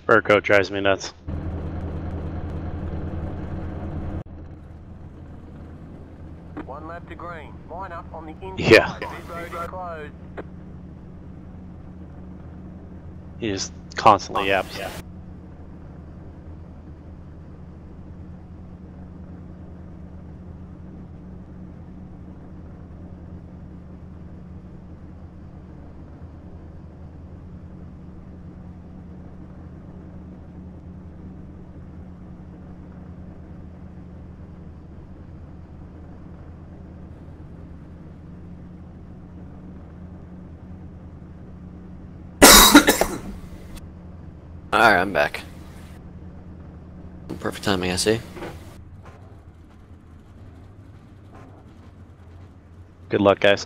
Burko drives me nuts. One lap to green. Line up on the inside. Yeah. Pit road is closed. He just constantly yaps. Alright, I'm back. Perfect timing, I see. Good luck, guys.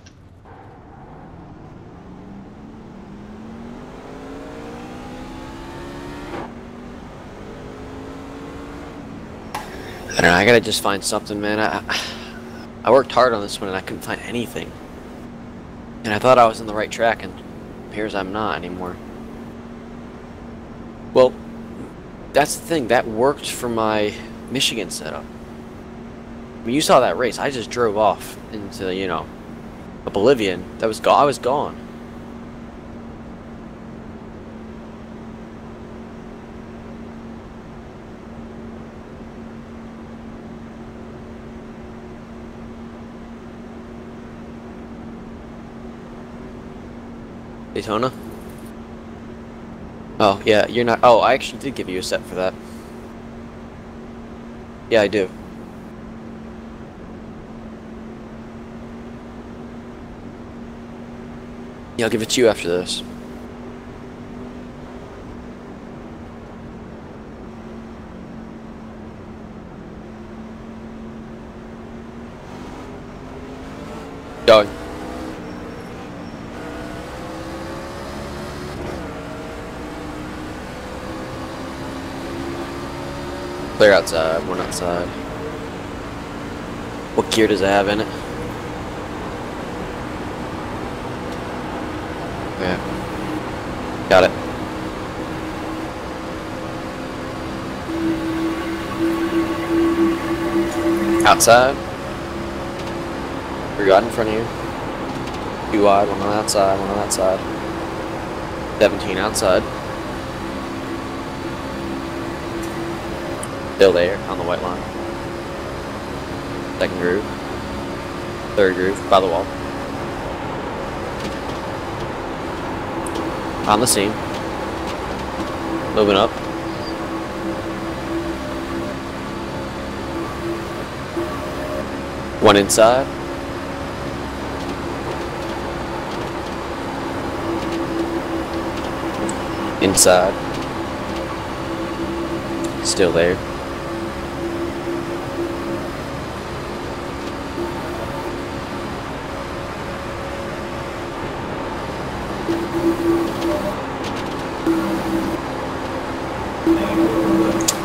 I don't know, I gotta just find something, man. I worked hard on this one and I couldn't find anything. And I thought I was on the right track, and it appears I'm not anymore. Well, that's the thing. That worked for my Michigan setup. I mean, you saw that race. I just drove off into, you know, oblivion. That was I was gone. Daytona? Oh, yeah, you're not... Oh, I actually did give you a set for that. Yeah, I do. Yeah, I'll give it to you after this. Dog. Clear outside, one outside. What gear does it have in it? Yeah. Got it. Outside. Three wide in front of you. Two wide, one on the outside, one on the outside. 17 outside. Still there on the white line. Second groove. Third groove by the wall. On the seam. Moving up. One inside. Inside. Still there.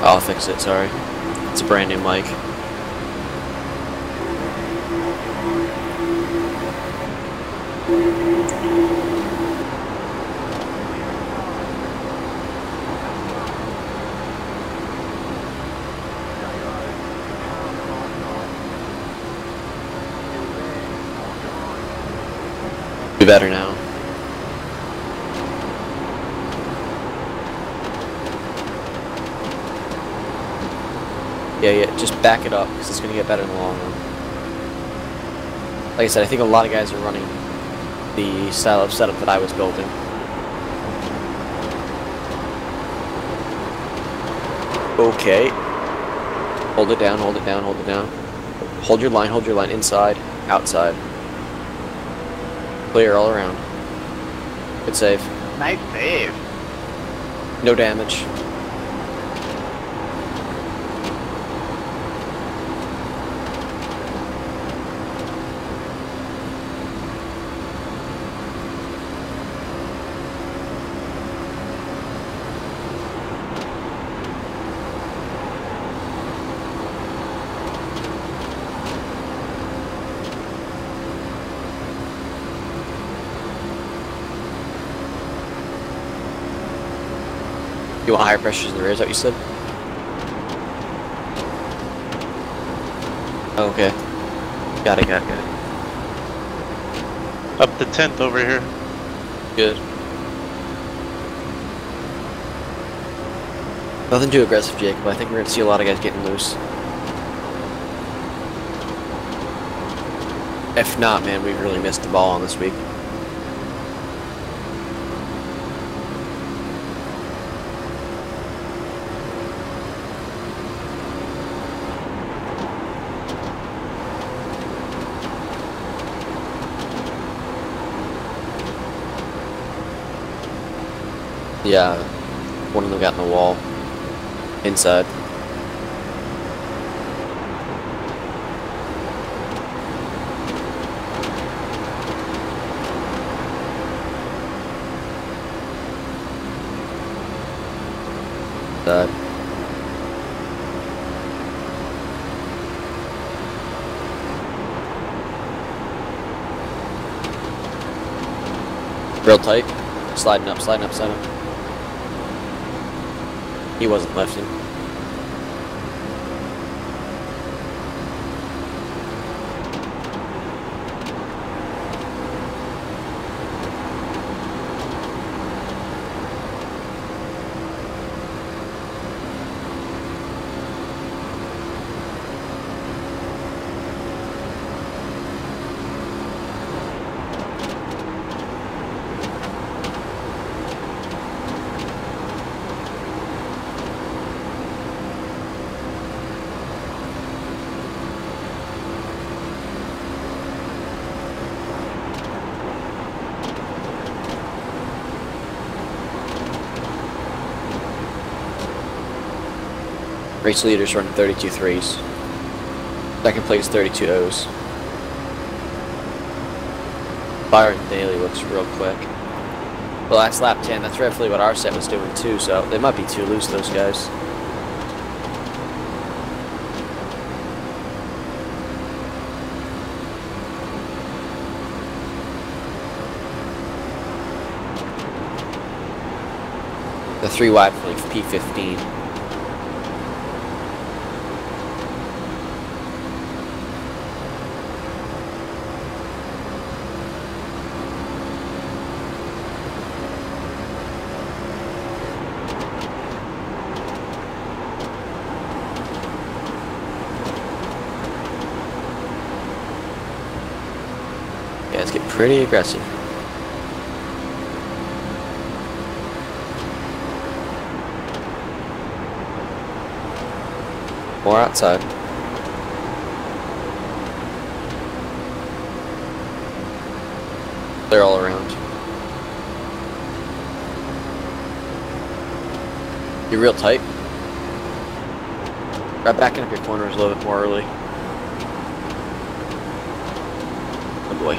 I'll fix it, sorry. It's a brand new mic. Be better now. Yeah, just back it up, because it's going to get better in the long run. Like I said, I think a lot of guys are running the style of setup that I was building. Okay. Hold it down, hold it down, hold it down. Hold your line, inside, outside. Clear all around. Good save. Nice save. No damage. You want higher pressures in the rear, is that what you said? Okay. Got it. Up the 10th over here. Good. Nothing too aggressive, Jacob. I think we're gonna see a lot of guys getting loose. If not, man, we've really missed the ball on this week. Yeah, one of them got in the wall. Inside. Real tight. Sliding up. He wasn't lifting. Race leaders running 32 threes. Second place 32 O's. Byron Daly looks real quick. Well, that's lap 10. That's roughly what our set was doing too, so they might be too loose, those guys. The 3 wide for like P15. Guys get pretty aggressive. More outside. They're all around. You're real tight. Try backing up your corners a little bit more early. Oh boy.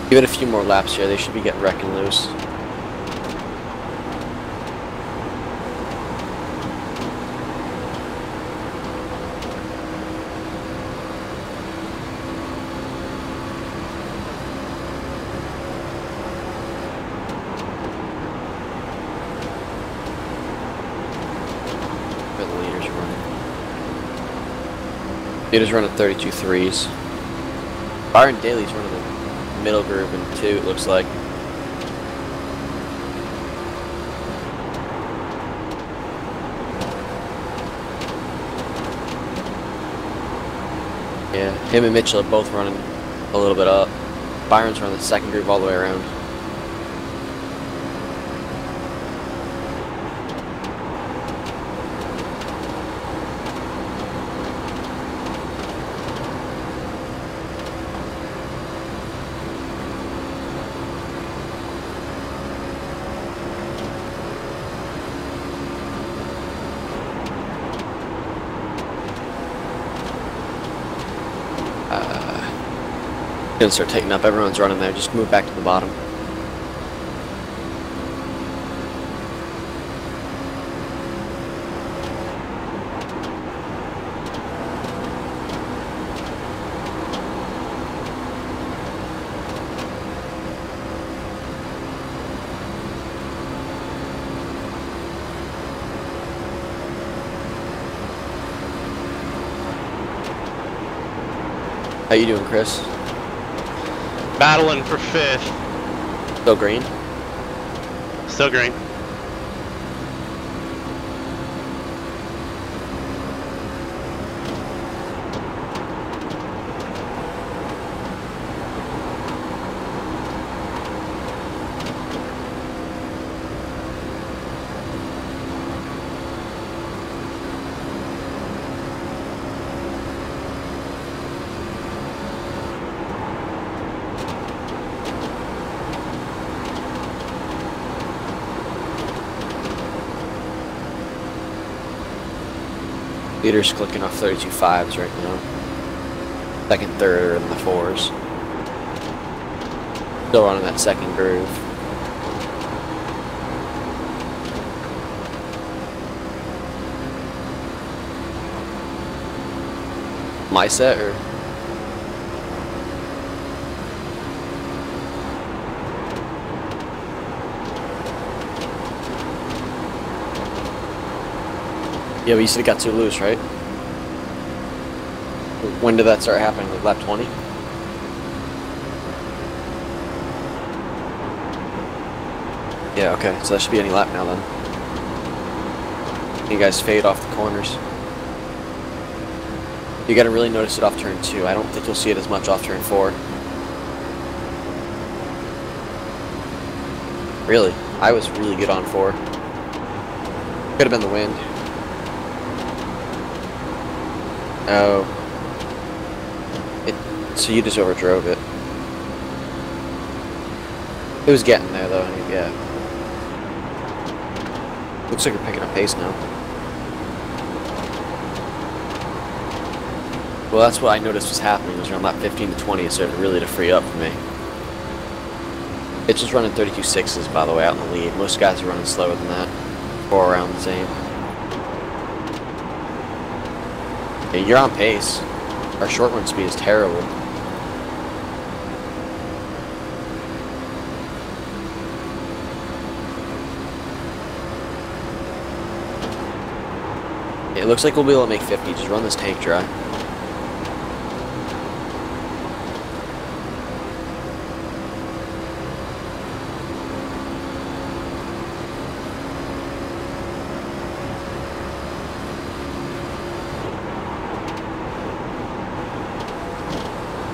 Give it a few more laps here, they should be getting wrecking loose. Where the leaders running. Leaders running 32 threes. Byron Daly's running the middle group in 2, it looks like. Yeah, him and Mitchell are both running a little bit up. Byron's running the second group all the way around. Gonna start tightening up. Everyone's running there. Just move back to the bottom. How you doing, Chris? Battling for 5th. Still green? Still green. Leader's clicking off 32.5s right now. Second, third are in the 4s. Still running that second groove. My set or? Yeah, but you said it got too loose, right? When did that start happening? Like lap 20? Yeah, okay, so that should be any lap now then. You guys fade off the corners. You gotta really notice it off turn 2. I don't think you'll see it as much off turn 4. Really? I was really good on 4. Could have been the wind. Oh. So you just overdrove it. It was getting there though, yeah. Looks like you're picking up pace now. Well, that's what I noticed was happening. It was around lap 15 to 20, it started really to free up for me. It's just running 32.6s, by the way, out in the lead. Most guys are running slower than that. 4 around the same. Yeah, you're on pace. Our short run speed is terrible. It looks like we'll be able to make 50. Just run this tank dry.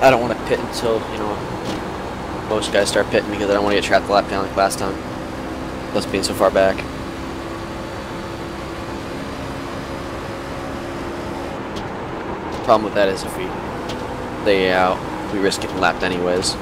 I don't want to pit until, you know, most guys start pitting because I don't want to get trapped the lap down like last time. Plus being so far back. Problem with that is if we lay out, we risk getting lapped anyways.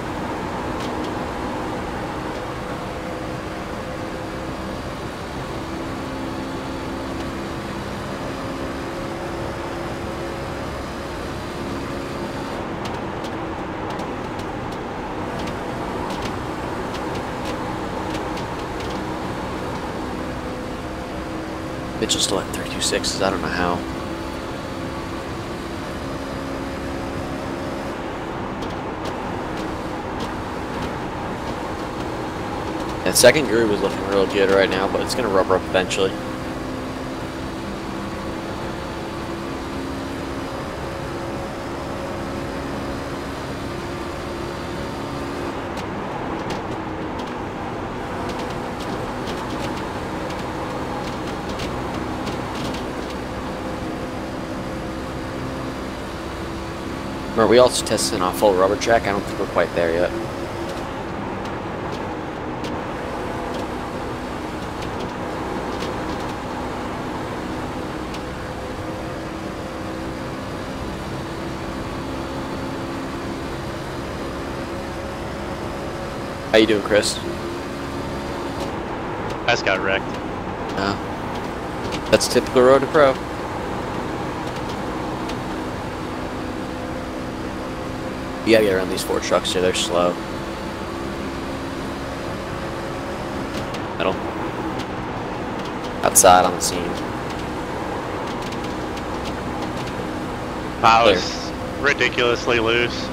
Mitchell's still at 32.6s, I don't know how. That second groove is looking real good right now, but it's going to rubber up eventually. Are we also testing on full rubber track? I don't think we're quite there yet. How you doing, Chris? I just got wrecked. That's typical road to pro. You gotta get around these 4 trucks here, they're slow. Middle. Outside on the scene. That was ridiculously loose.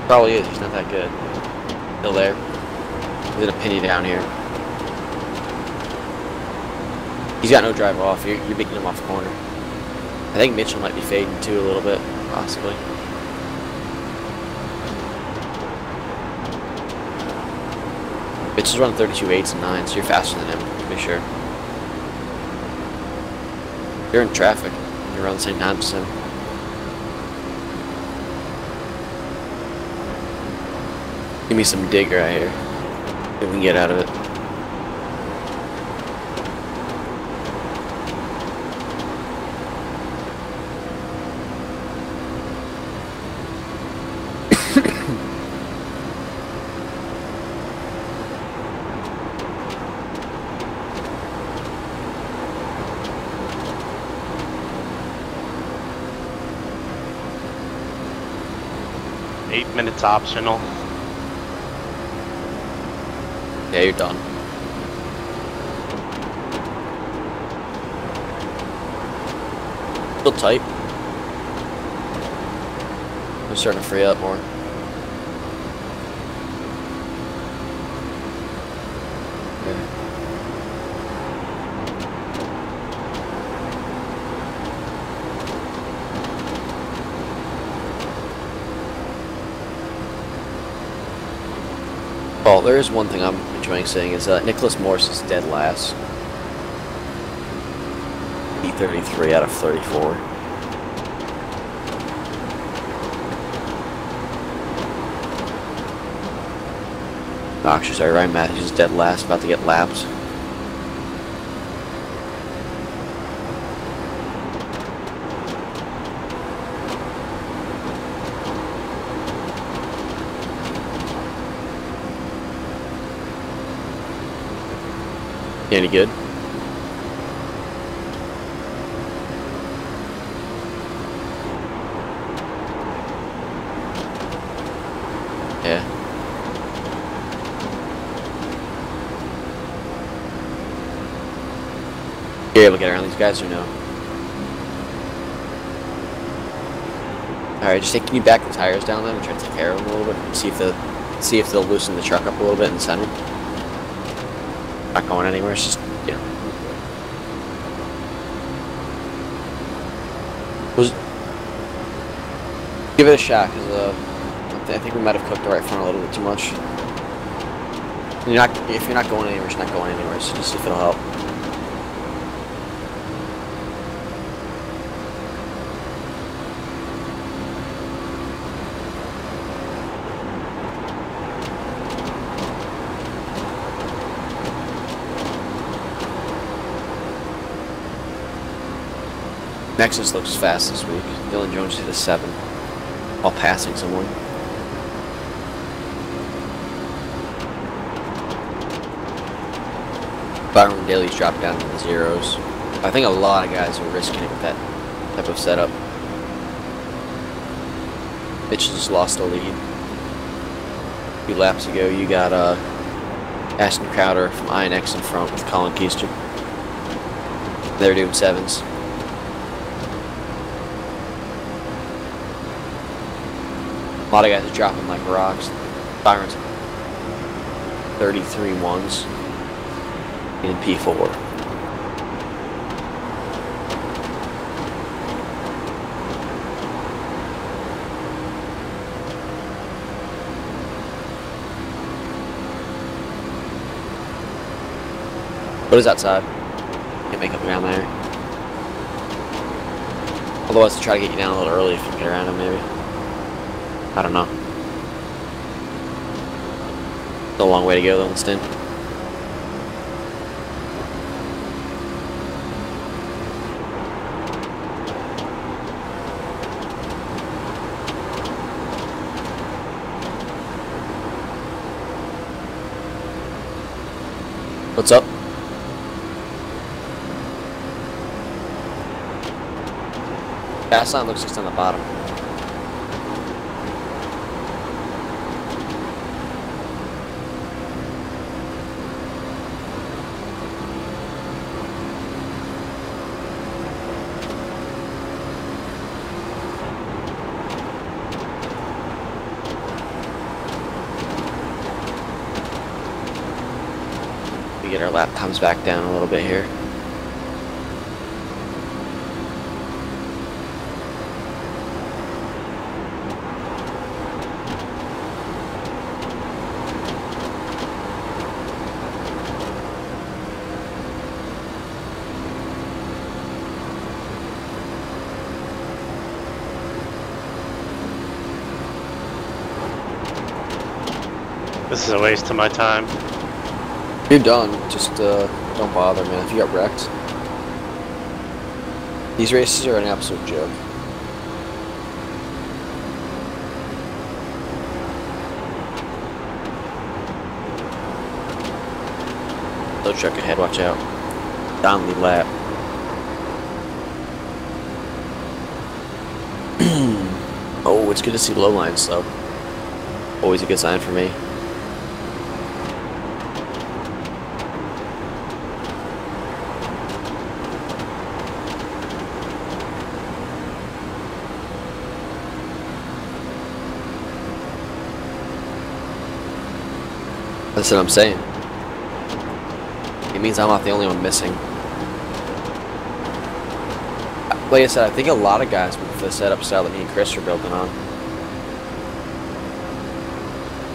Probably is, he's not that good. Still there. He's gonna pin you down here. He's got no driver off, you're beating him off the corner. I think Mitchell might be fading too a little bit, possibly. Mitchell's running 32.8s and 9s, so you're faster than him, to be sure. You're in traffic. You're around the same time as him. Give me some dig right here. If we can get out of it. Eight minutes optional. Yeah, you're done. Still tight. I'm starting to free up more. Well, there is one thing I'm enjoying seeing is Nicholas Morse is dead last. E33 out of 34. Actually, sorry, Ryan Matthews is dead last, about to get lapped. Any good? Yeah. You're able to get around these guys or no? Alright, just can you back the tires down then and try to take care of them a little bit and see if they'll loosen the truck up a little bit in the center. Not going anywhere, it's just, you know. Give it a shot, because I think we might have cooked the right front a little bit too much. If you're not going anywhere, it's not going anywhere, so just see if it'll help. Nexus looks fast this week. Dylan Jones hit a 7 while passing someone. Byron Daly's dropped down to the zeros. I think a lot of guys are risking it with that type of setup. Mitch just lost a lead. A few laps ago, you got Ashton Crowder from INX in front with Colin Keister. They're doing 7s. A lot of guys are dropping like rocks. Byron's 33 1s in P4. What is outside? Can't make up around there. Otherwise, to try to get you down a little early if you can get around him, maybe. I don't know. It's a long way to go, though, Winston. What's up? Gas line looks just on the bottom. We get our lap times back down a little bit here. This is a waste of my time. You're done. Just don't bother, man. If you got wrecked, these races are an absolute joke. Low truck ahead. Watch out. Down the lap. Oh, it's good to see low lines though. Always a good sign for me. That's what I'm saying. It means I'm not the only one missing. Like I said, I think a lot of guys with the setup style that me and Chris are building on.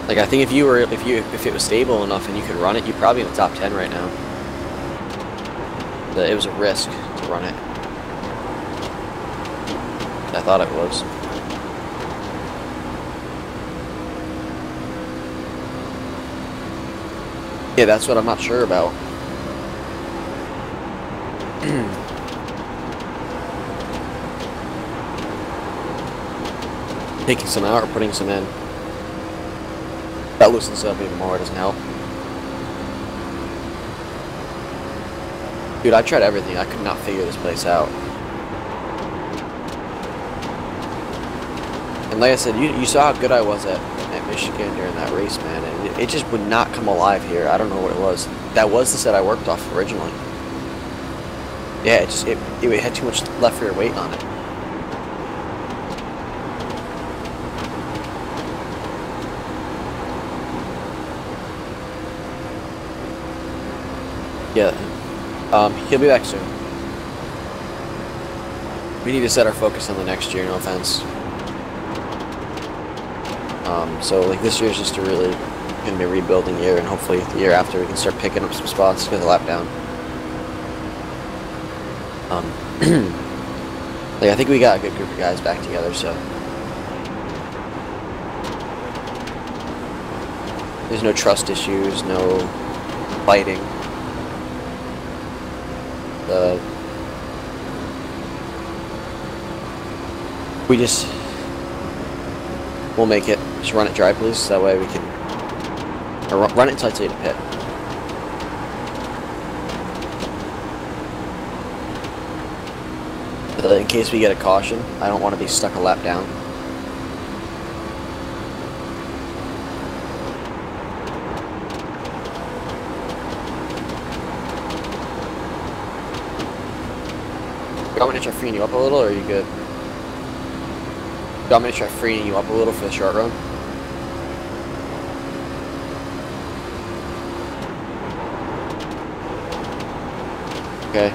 Like I think if it was stable enough and you could run it, you'd probably be in the top 10 right now. But it was a risk to run it. I thought it was. Yeah, that's what I'm not sure about. Taking some out or putting some in. That loosens up even more, it doesn't help. Dude, I tried everything. I could not figure this place out. And like I said, you saw how good I was at Michigan during that race, man. And it just would not come alive here. I don't know what it was. That was the set I worked off originally. Yeah, it had too much left rear weight on it. Yeah, he'll be back soon. We need to set our focus on the next year, no offense. So like this year's just a really gonna be a rebuilding year, and hopefully the year after we can start picking up some spots with a lap down. Like I think we got a good group of guys back together, so there's no trust issues, no fighting. We'll make it. Just run it dry, please. That way we can run it until I tell you to pit. In case we get a caution, I don't want to be stuck a lap down. You want me to try freeing you up a little, or are you good? You want me to try freeing you up a little for the short run? Okay.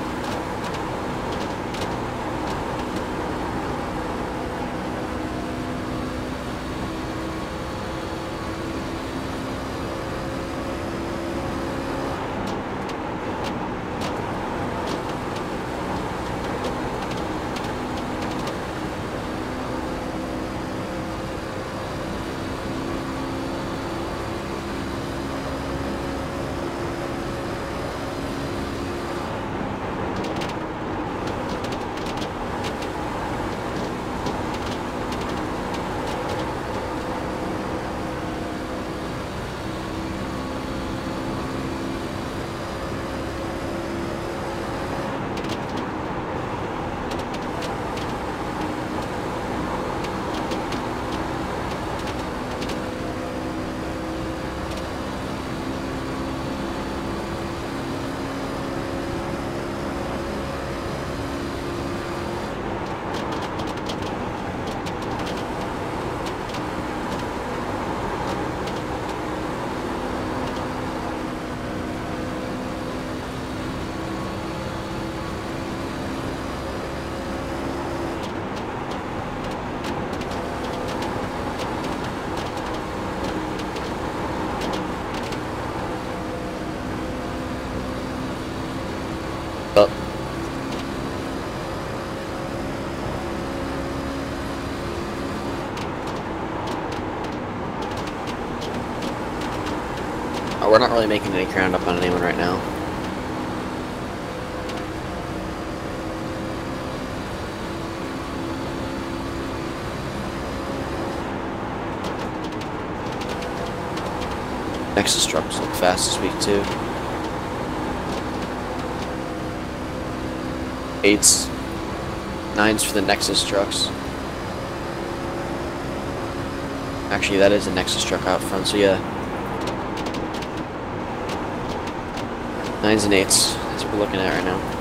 We're not really making any ground up on anyone right now. Nexus trucks look fast this week too. 8s, 9s for the Nexus trucks. Actually, that is a Nexus truck out front, so yeah. 9s and 8s, that's what we're looking at right now.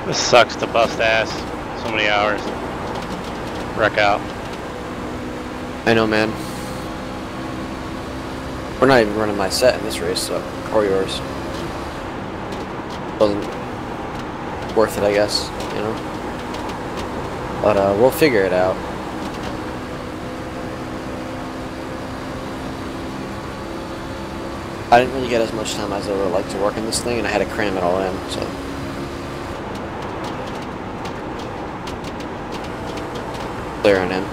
This sucks to bust ass. So many hours. Wreck out. I know, man. We're not even running my set in this race, so, or yours. Wasn't worth it, I guess, you know? But, we'll figure it out. I didn't really get as much time as I would like to work on this thing, and I had to cram it all in, so. Clearing in.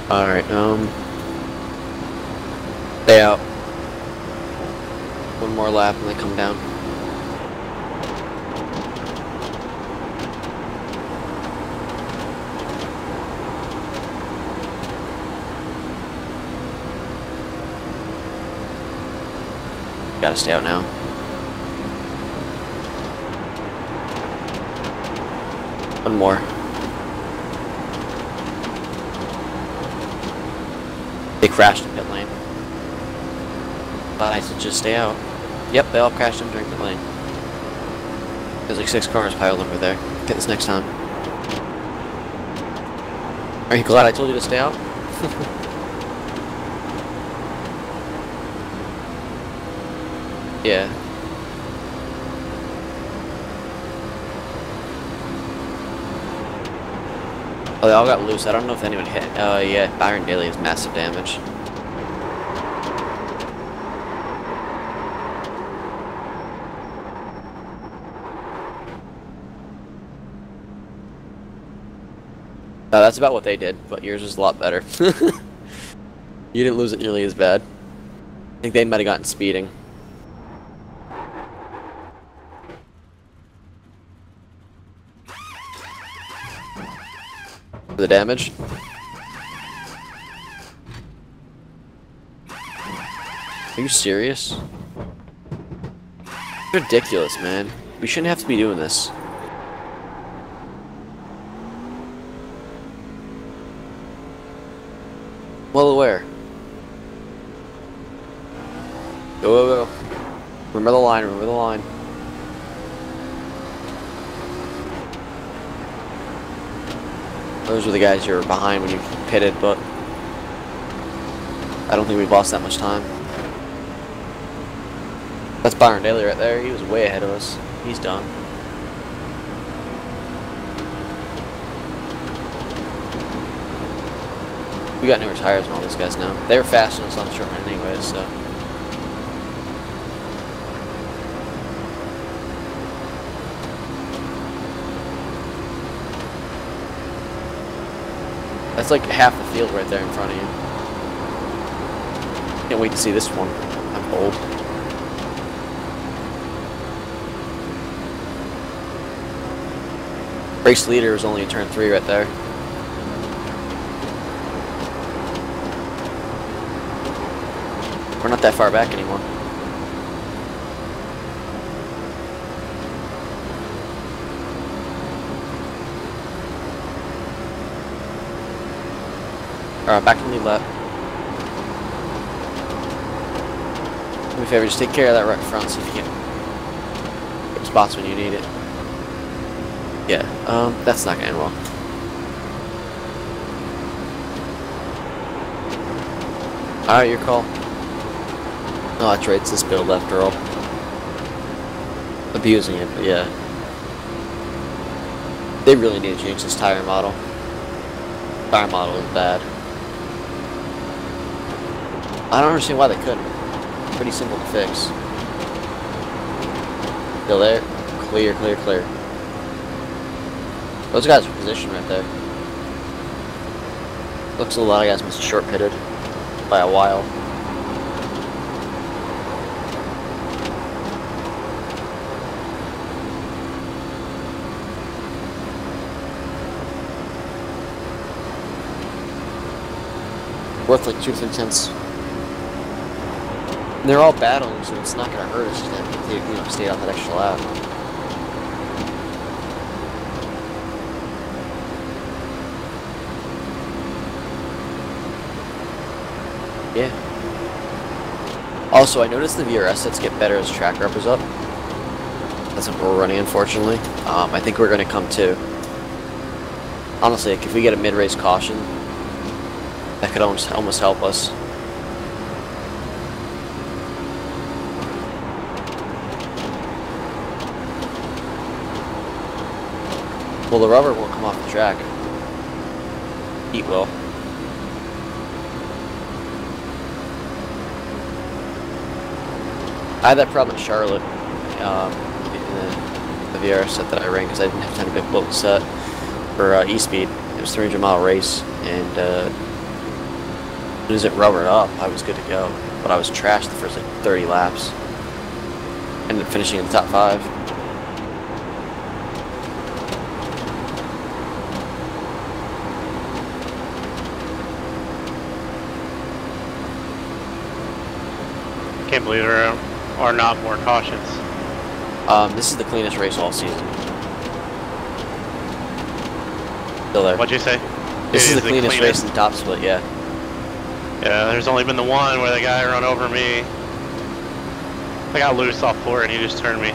Alright, stay out. One more lap and they come down. Gotta stay out now. One more. They crashed in pit lane. But I said just stay out. Yep, they all crashed in during pit lane. There's like 6 cars piled over there. Get this next time. Are you glad I told you to stay out? Yeah. Oh, they all got loose. I don't know if anyone hit. Oh, yeah. Byron Daly has massive damage. That's about what they did, but yours was a lot better. You didn't lose it nearly as bad. I think they might have gotten speeding. For the damage. Are you serious? Ridiculous, man. We shouldn't have to be doing this. Well aware. Go, go, go. Remember the line, remember the line. Those were the guys you were behind when you pitted, but I don't think we've lost that much time. That's Byron Daly right there. He was way ahead of us. He's done. We got newer tires and all these guys now. They were faster than us on the short run anyways, so. That's like half the field right there in front of you. Can't wait to see this one. I'm bold. Race leader was only in turn 3 right there. We're not that far back anymore. Alright, back to lead lap. Do me a favor, just take care of that right front, see if you can get spots when you need it. Yeah, that's not gonna end well. Alright, your call. Oh, that's right, it's this build after all. Abusing it, but yeah. They really need to change this tire model. Tire model is bad. I don't understand why they couldn't. Pretty simple to fix. Still there? Clear, clear, clear. Those guys are positioned right there. Looks like a lot of guys must have short pitted by a while. Worth like 2 or 3 tenths. And they're all battling, so it's not going to hurt us to, you know, stay out that extra lap. Yeah. Also, I noticed the VRS sets get better as track rep is up. That's what we're running, unfortunately. I think we're going to come to. Honestly, like, if we get a mid-race caution, that could almost help us. Well, the rubber won't come off the track. Heat will. I had that problem in Charlotte, in the VR set that I ran, because I didn't have time to pick boat set for E-Speed. It was a 300-mile race, and as soon as it rubbered up, I was good to go. But I was trashed the first like 30 laps. Ended up finishing in the top 5. Can't believe there are not more cautions. This is the cleanest race all season. Still there. What'd you say? This is the cleanest race in the top split, yeah. Yeah, there's only been the one where the guy run over me. I got loose off floor and he just turned me.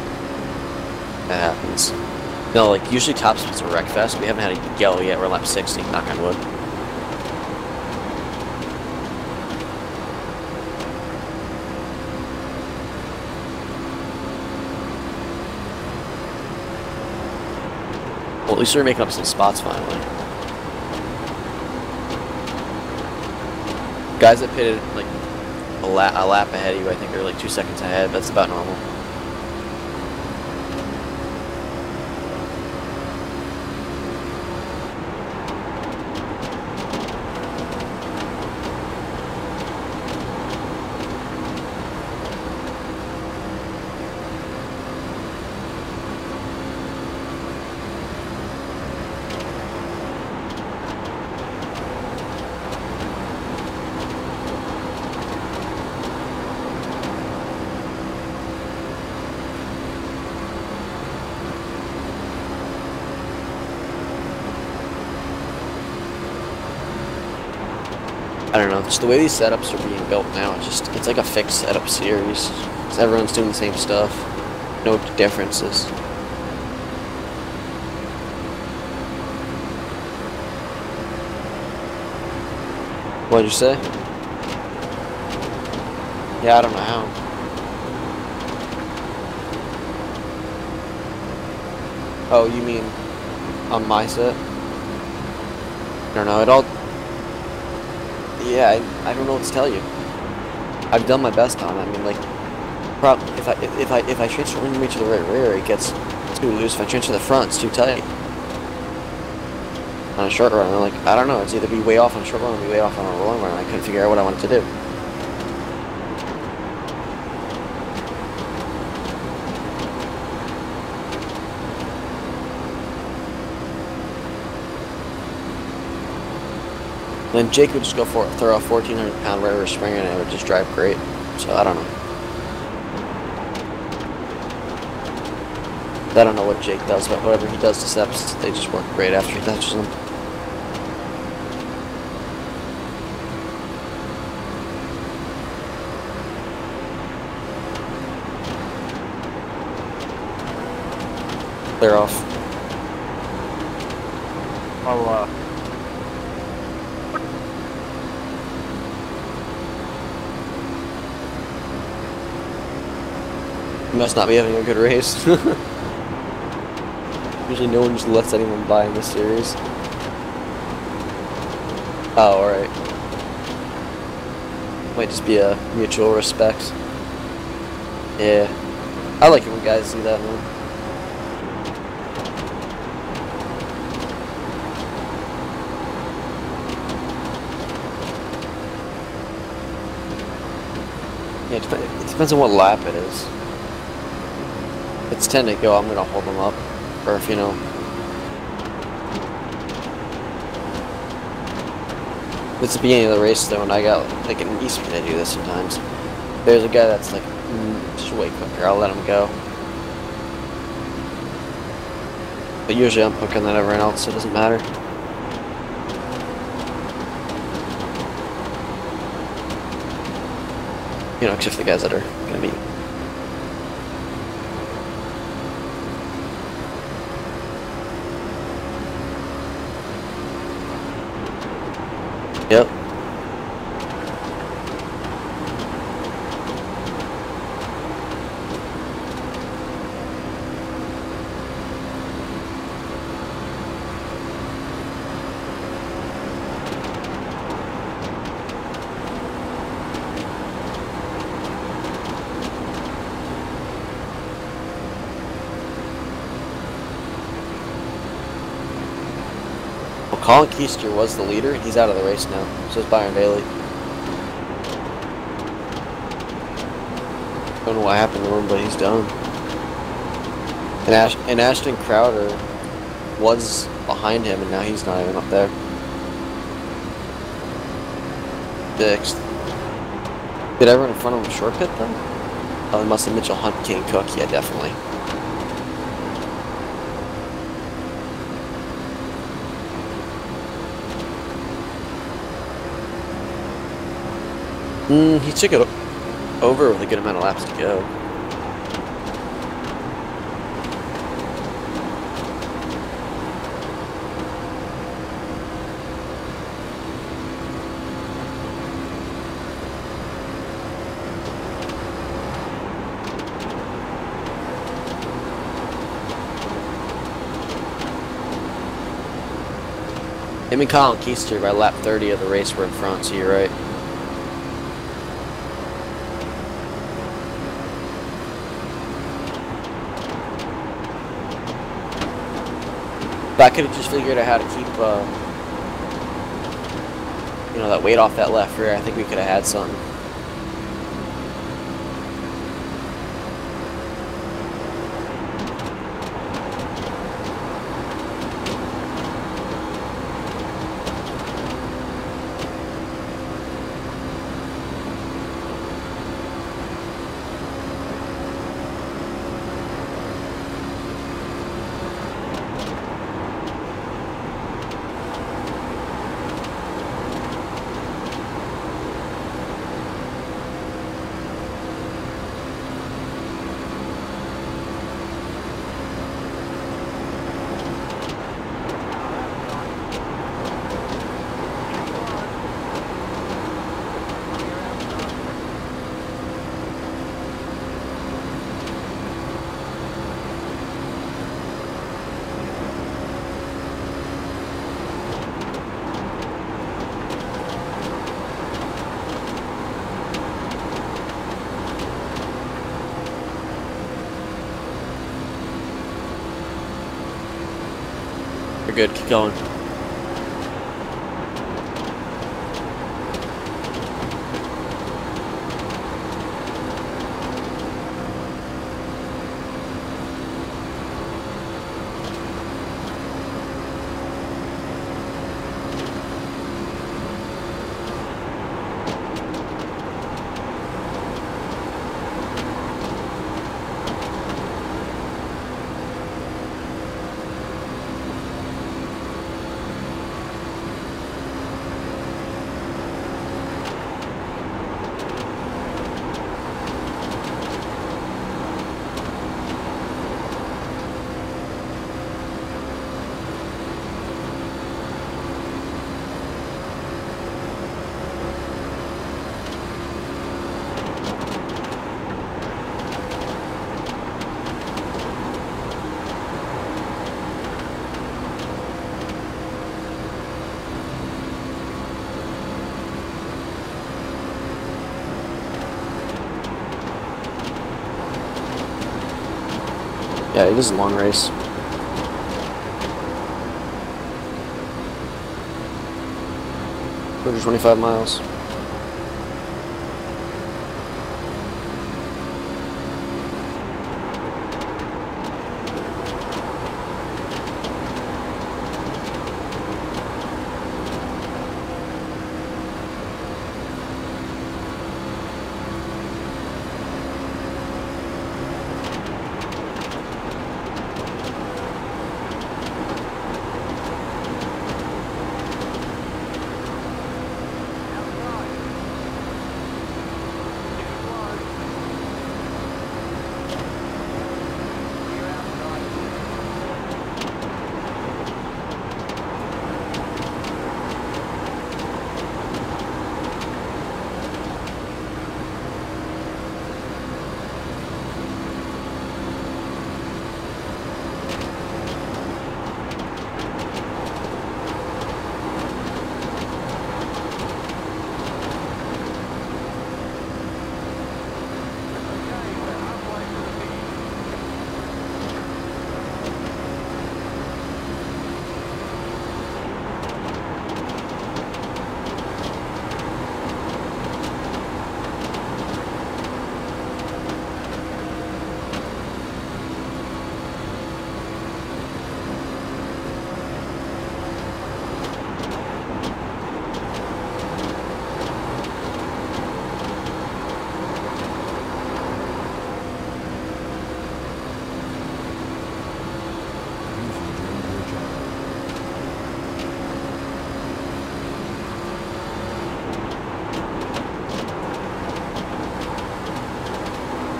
That happens. No, like, usually top splits are wreck fest. We haven't had a yellow yet. We're lap 60, knock on wood. Well, at least we're making up some spots finally. Guys that pitted like a lap ahead of you, I think they're like 2 seconds ahead. That's about normal. I don't know, just the way these setups are being built now, it's like a fixed setup series. Because everyone's doing the same stuff. No differences. What'd you say? Yeah, I don't know how. Oh, you mean on my set? I don't know. It all. Yeah, I don't know what to tell you. I've done my best on it. I mean, like, if I transfer me to the right rear, it gets too loose. If I transfer the front, it's too tight. On a short run, I'm like, I don't know. It's either be way off on a short run or be way off on a long run. I couldn't figure out what I wanted to do. Then Jake would just go for it, throw a 1,400-pound rear spring and it would just drive great. So I don't know. I don't know what Jake does, but whatever he does to steps, they just work great after he touches them. They're off. I'll, You must not be having a good race. Usually no one just lets anyone by in this series. Oh, alright. Might just be a mutual respect. Yeah. I like it when guys do that, man. Yeah, it depends on what lap it is. If it's 10 to go, I'm gonna hold them up. Or if, you know... It's the beginning of the race though, and I got like an easy way to do this sometimes. There's a guy that's like, just way quicker, I'll let him go. But usually I'm quicker than everyone else, so it doesn't matter. You know, except for the guys that are gonna be. Yep. Colin Keister was the leader, and he's out of the race now. So is Byron Bailey. Don't know what happened to him, but he's done. And Ashton Crowder was behind him, and now he's not even up there. Sixth. Did everyone in front of him short pit though? Oh, it must have Mitchell Hunt, King Cook. Yeah, definitely. He took it over with a good amount of laps to go. Him and Colin Keister by lap 30 of the race were in front, so you're right. If I could have just figured out how to keep, you know, that weight off that left rear, I think we could have had something. We're good. Keep going. Yeah, it is a long race. 225 miles.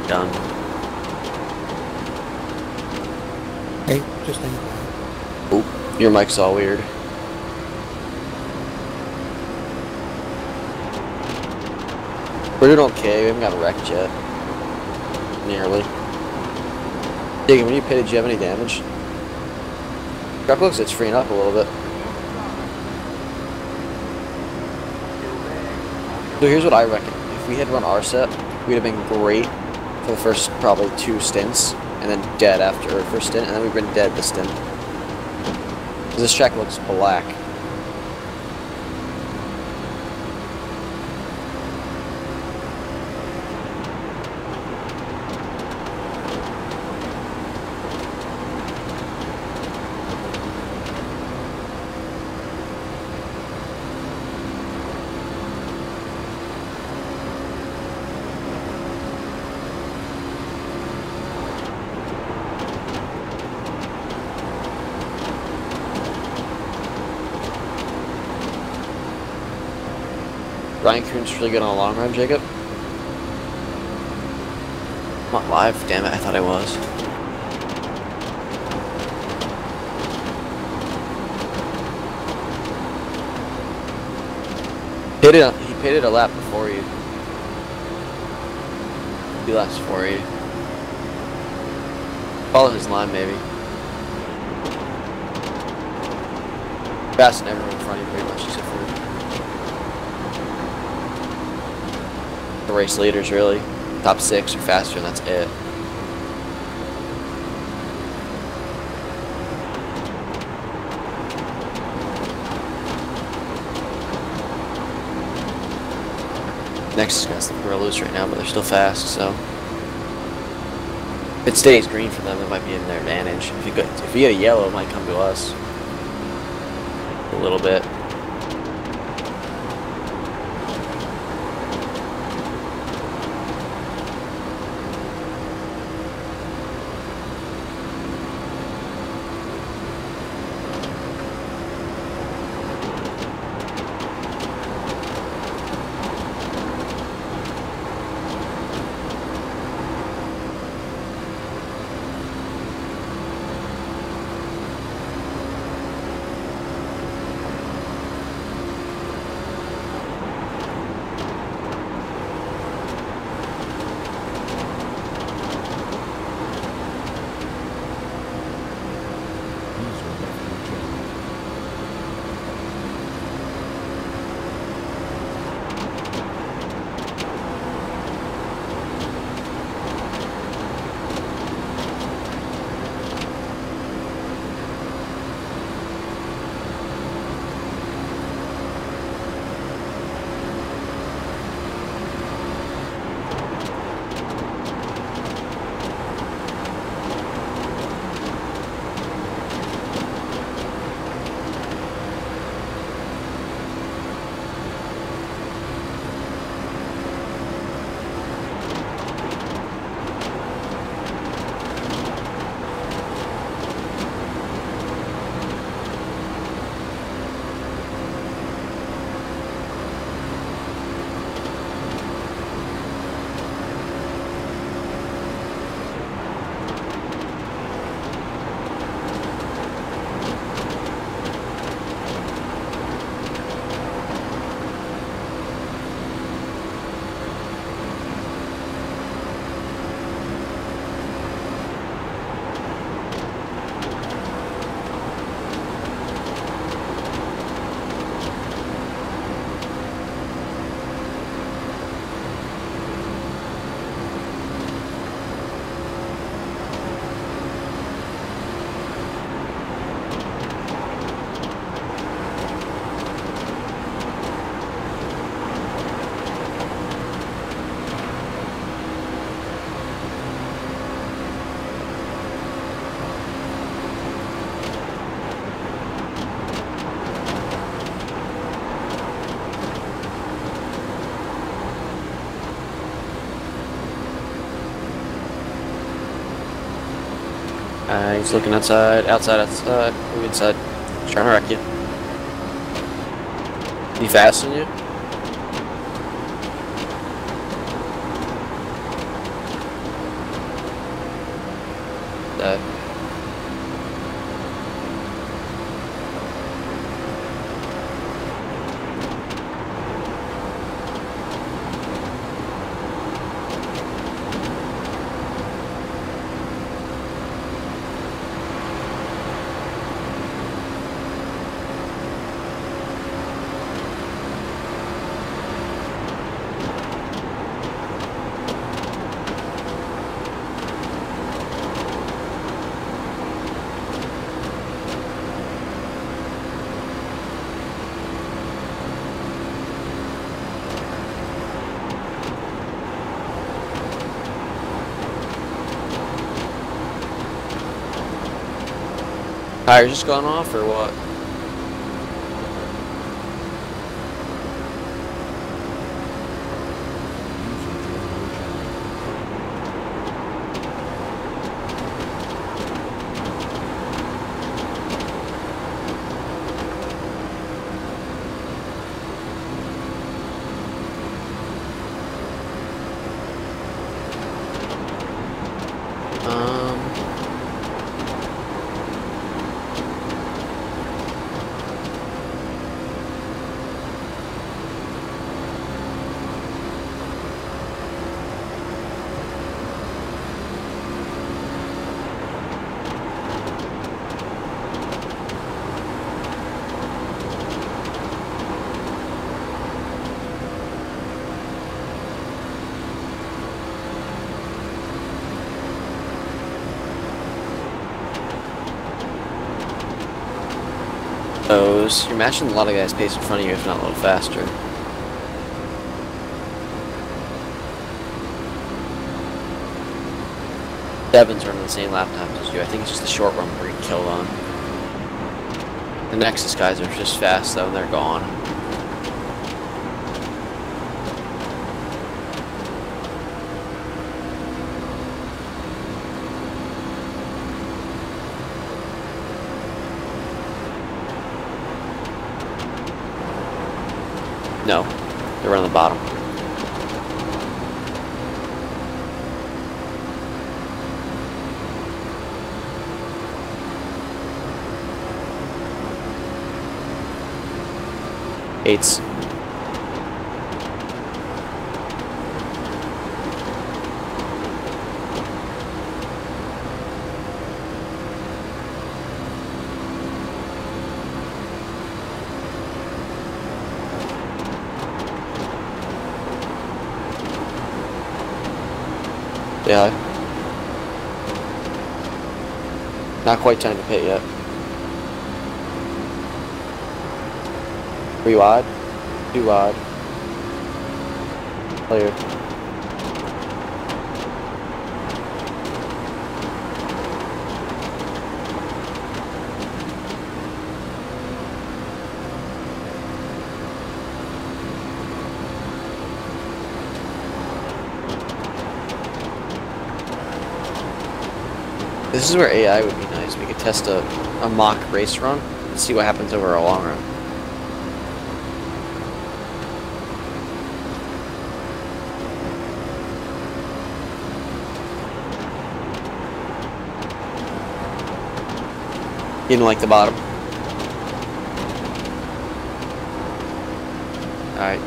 Done. Hey, just hang on. Oh, your mic's all weird. We're doing okay. We haven't got wrecked yet. Nearly. Digging, when you pitted, did you have any damage? Truck looks like it's freeing up a little bit. So here's what I reckon. If we had run our set, we'd have been great for the first probably 2 stints, and then dead after our first stint, and then we've been dead this stint. Because this track looks black. Ryan Kuhn's really good on a long run, Jacob. I'm not live, damn it, I thought I was. He pitted a lap before you. 2 laps before you. Follow his line, maybe. Passing everyone in front of you pretty much, except for the race leaders, really. Top 6 or faster, and that's it. Next got some real loose right now, but they're still fast, so if it stays green for them, it might be in their advantage. If you get a yellow, it might come to us a little bit. He's looking outside, move inside. He's trying to wreck you. He faster than you? Dead. Tires just gone off or what? You're matching a lot of guys' pace in front of you, if not a little faster. Devin's running the same lap times as you. I think it's just the short run where he killed on. The Nexus guys are just fast though, and they're gone. No, they're on the bottom. Eights. Yeah. Not quite time to pit yet. Were you odd? Too odd. Cleared. This is where AI would be nice. We could test a mock race run and see what happens over a long run. You didn't like the bottom? Alright.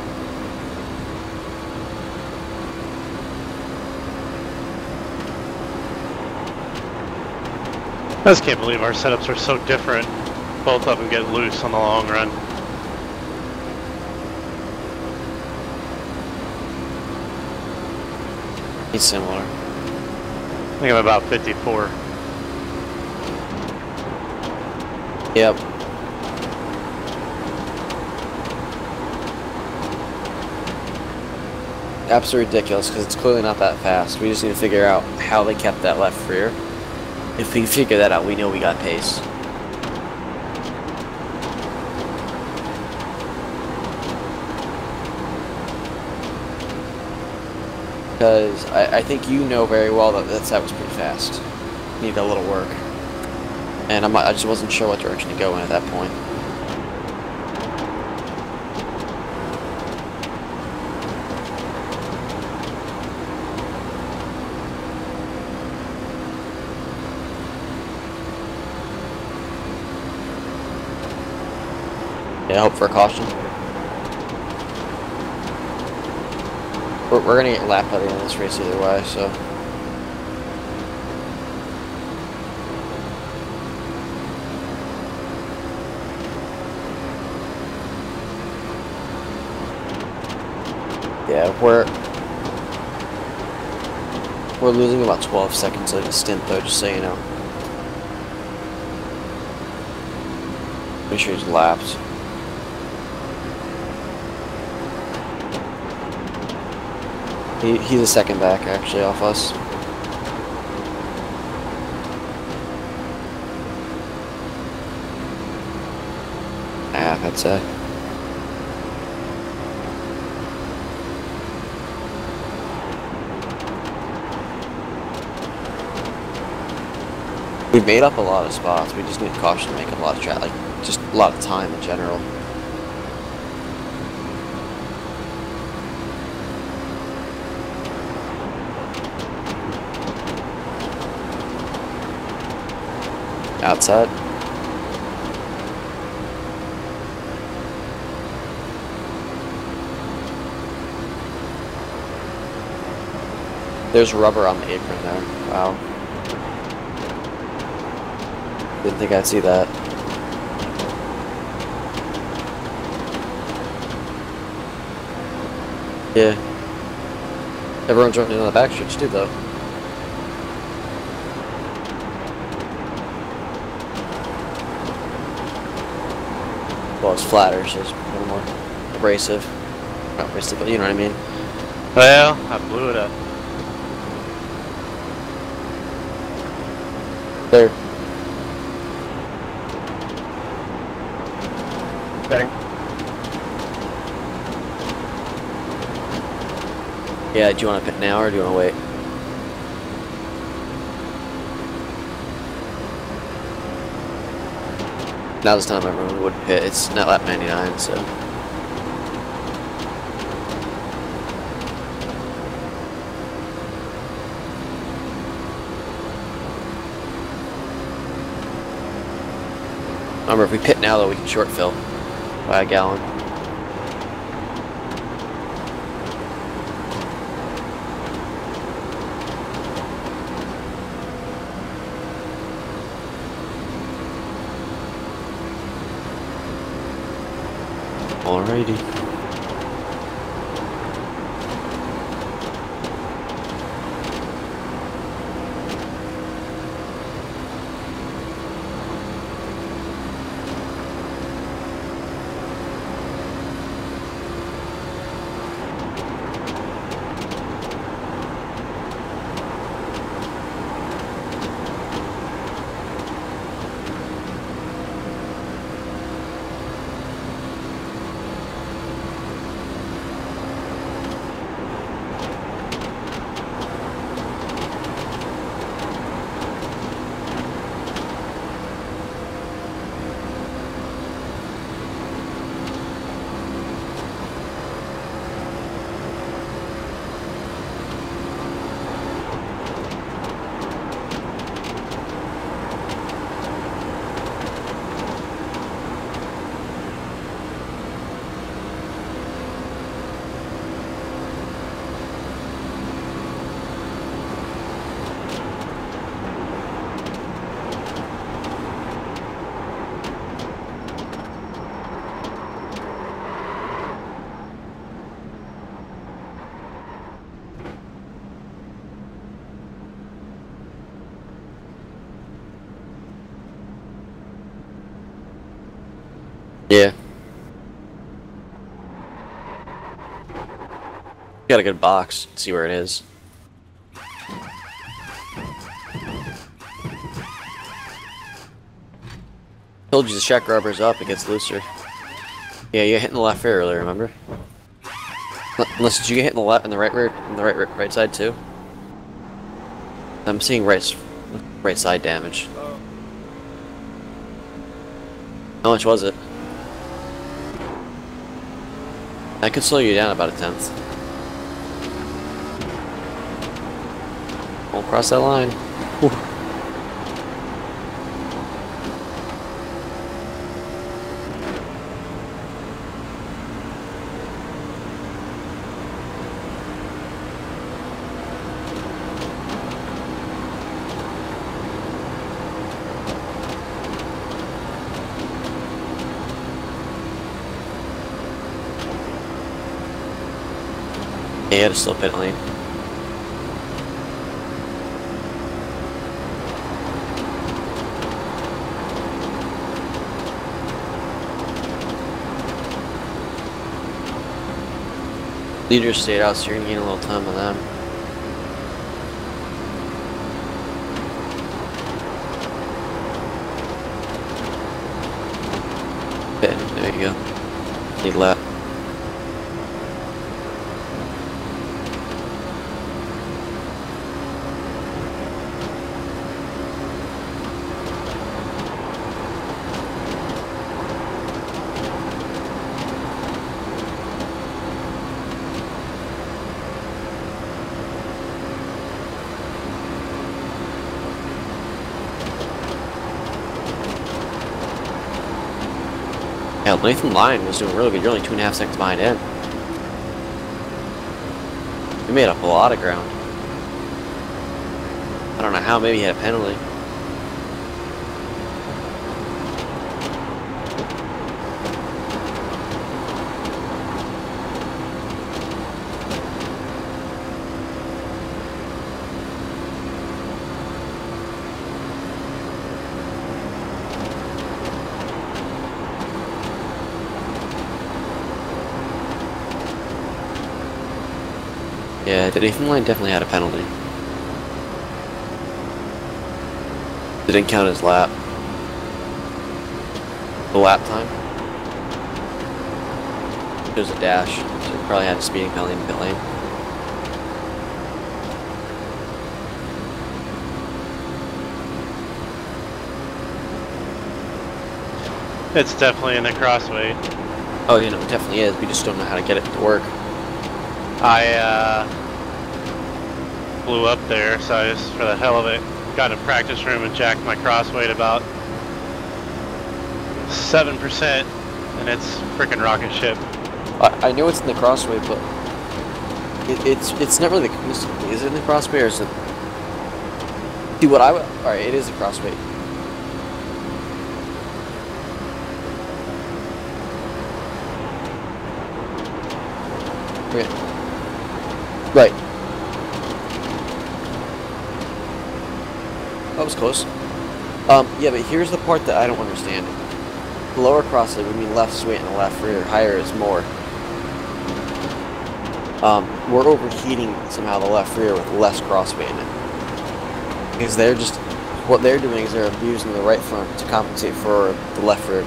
I just can't believe our setups are so different. Both of them get loose on the long run. He's similar. I think I'm about 54. Yep. Absolutely ridiculous because it's clearly not that fast. We just need to figure out how they kept that left rear. If we figure that out, we know we got pace. Because I think you know very well that that was pretty fast. Need a little work. And I just wasn't sure what direction to go in at that point. Yeah, hope for a caution. We're gonna get lapped by the end of this race either way, so. Yeah, we're losing about 12 seconds in a stint though, just so you know. Make sure he's lapped. He's a second back actually off us. I'd say. We've made up a lot of spots. We just need caution to make a lot of like just a lot of time in general. Outside. There's rubber on the apron there. Wow. Didn't think I'd see that. Yeah. Everyone's running on the back stretch too, though. Well, it's flatter, so it's a little more abrasive. Not abrasive, but you know what I mean. Well, I blew it up. There. Betting. Yeah, do you want to pit now or do you want to wait? Now's the time everyone would pit. It's not lap 99, so. Remember, if we pit now, though, we can short fill by a gallon. Alrighty. Yeah. Got a good box. See where it is. Told you the shock rubber's up, it gets looser. Yeah, you hit in the left rear earlier, remember? Unless did you get hit in the left and the right rear, and the right side too? I'm seeing right side damage. How much was it? I could slow you down about 1/10. Won't cross that line. Whew. Yeah, you had a slow pit lane. Leaders stayed out, so you're gonna gain a little time on them. There you go. Need lap. Yeah, Nathan Lyon was doing really good. You're only 2.5 seconds behind him. We made up a lot of ground. I don't know how, maybe he had a penalty. Yeah, the Nathan Lyon definitely had a penalty. The didn't count his lap. The lap time. It was a dash, so he probably had a speeding penalty in the pit lane. It's definitely in the crossway. Oh, you know, it definitely is. We just don't know how to get it to work. I blew up there, so I just, for the hell of it, got in a practice room and jacked my crossway to about 7%, and it's freaking rocket ship. I know it's in the crossway, but it's not really. Is it in the crossway or is it? See what I would. All right, it is a crossway. Okay. Right. That was close. Yeah, but here's the part that I don't understand. The lower crossway would mean left is weight and the left rear. Higher is more. We're overheating somehow the left rear with less crossway in it. Because they're just, what they're doing is they're abusing the right front to compensate for the left rear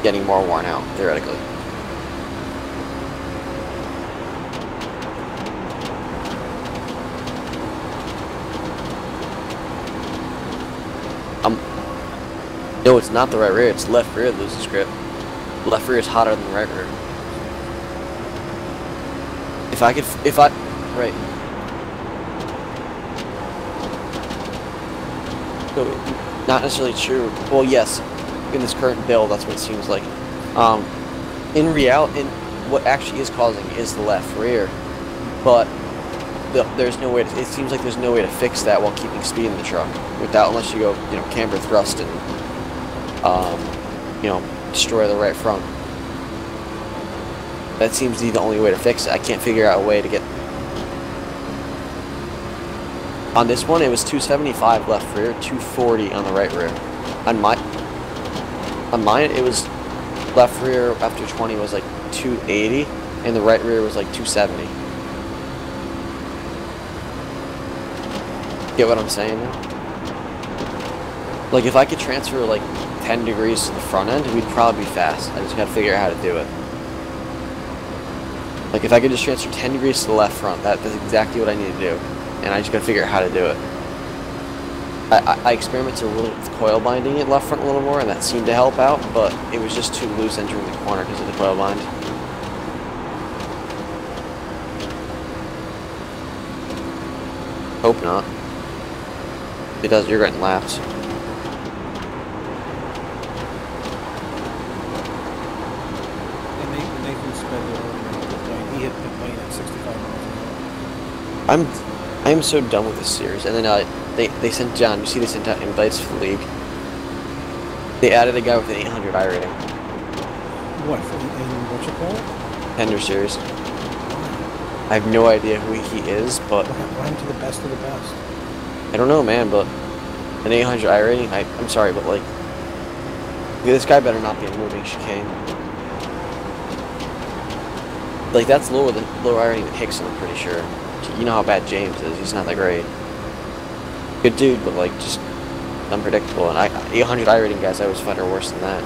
getting more worn out, theoretically. No, it's not the right rear, it's left rear that loses grip. Left rear is hotter than the right rear. Right. So, not necessarily true. Well, yes, in this current build, that's what it seems like. In reality, what actually is causing is the left rear, but there's no way. It seems like there's no way to fix that while keeping speed in the truck, unless you go, camber thrust and, destroy the right front. That seems to be the only way to fix it. I can't figure out a way to get. On this one, it was 275 left rear, 240 on the right rear. On mine, it was left rear after 20 was like 280, and the right rear was like 270. Get what I'm saying now? Like, if I could transfer like 10 degrees to the front end, we'd probably be fast. I just gotta figure out how to do it. Like, if I could just transfer 10 degrees to the left front, that's exactly what I need to do. And I just gotta figure out how to do it. I experimented a little with coil binding it left front a little more, and that seemed to help out, but it was just too loose entering the corner because of the coil bind. Hope not. If it does, you're getting laps. He hit the plane at 65 miles an hour. I'm so done with this series. And then they sent John. You see, they sent out invites for the league. They added a guy with an 800 I rating. What? What you call it? Tender series. I have no idea who he is, but What happened to the best of the best? I don't know, man. But an 800 I rating. I'm sorry, but like, this guy better not be a moving chicane. Like, that's lower I rating than Hickson, I'm pretty sure. You know how bad James is. He's not that great. Good dude, but like, just unpredictable. And 800 I rating guys I always find are worse than that.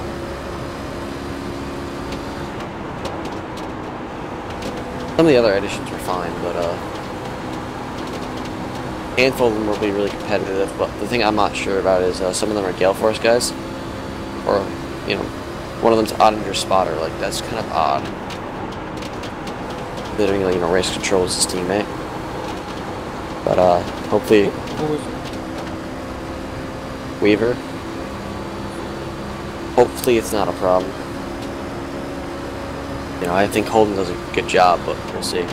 Some of the other additions were fine, but a handful of them will be really competitive. But the thing I'm not sure about is some of them are Gale Force guys, or one of them's Ottinger's spotter. Like, that's kind of odd. Literally, race control is his teammate. But hopefully, Who was it? Weaver. Hopefully, it's not a problem. I think Holden does a good job, but we'll see.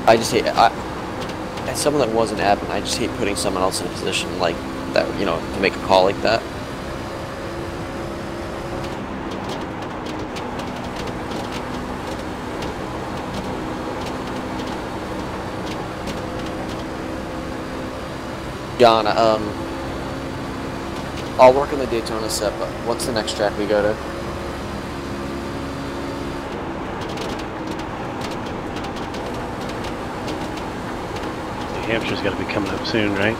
I just hate. As someone that was an admin, I just hate putting someone else in a position like that. To make a call like that. John, I'll work on the Daytona set, but what's the next track we go to? Hampshire's got to be coming up soon, right?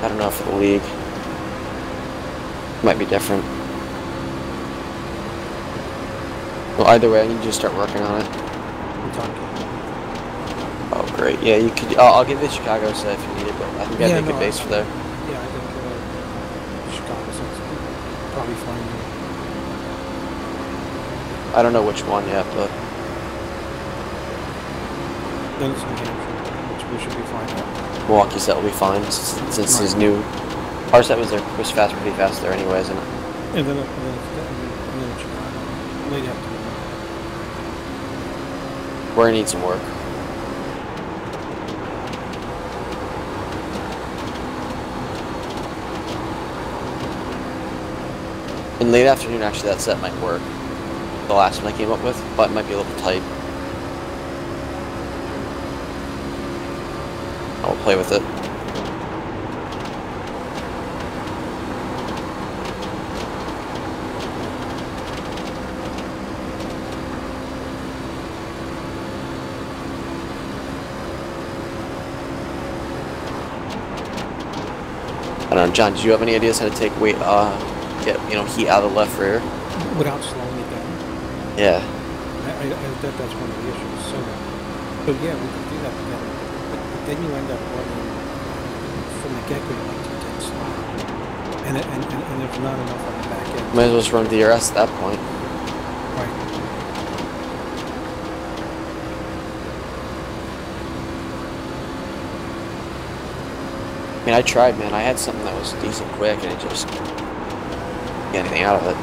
I don't know for the league. Might be different. Well, either way, I need you to start working on it. We're talking. Oh, great. Yeah, you could. I'll give you Chicago set if you need it, but I think I'd make a base for there. Yeah, I think Chicago sounds probably fine. I don't know which one yet, but Then it's New Hampshire, which we should be fine at. Milwaukee set will be fine since his new. Our set was pretty fast there, anyways, and And then Chicago. Late afternoon. we're gonna need some work. In late afternoon, actually, that set might work. The last one I came up with, but it might be a little tight. I'll play with it. I don't know, John, do you have any ideas how to take weight, get, heat out of the left rear? Without slowing it down. Yeah. That's one of the issues. So yeah, we could do that together. But then you end up running from the get-go like too dead slow. And there's not enough on the back end. Might as well just run DRS at that point. Right. I mean, I tried, man. I had something that was decent quick, and it just didn't get anything out of it.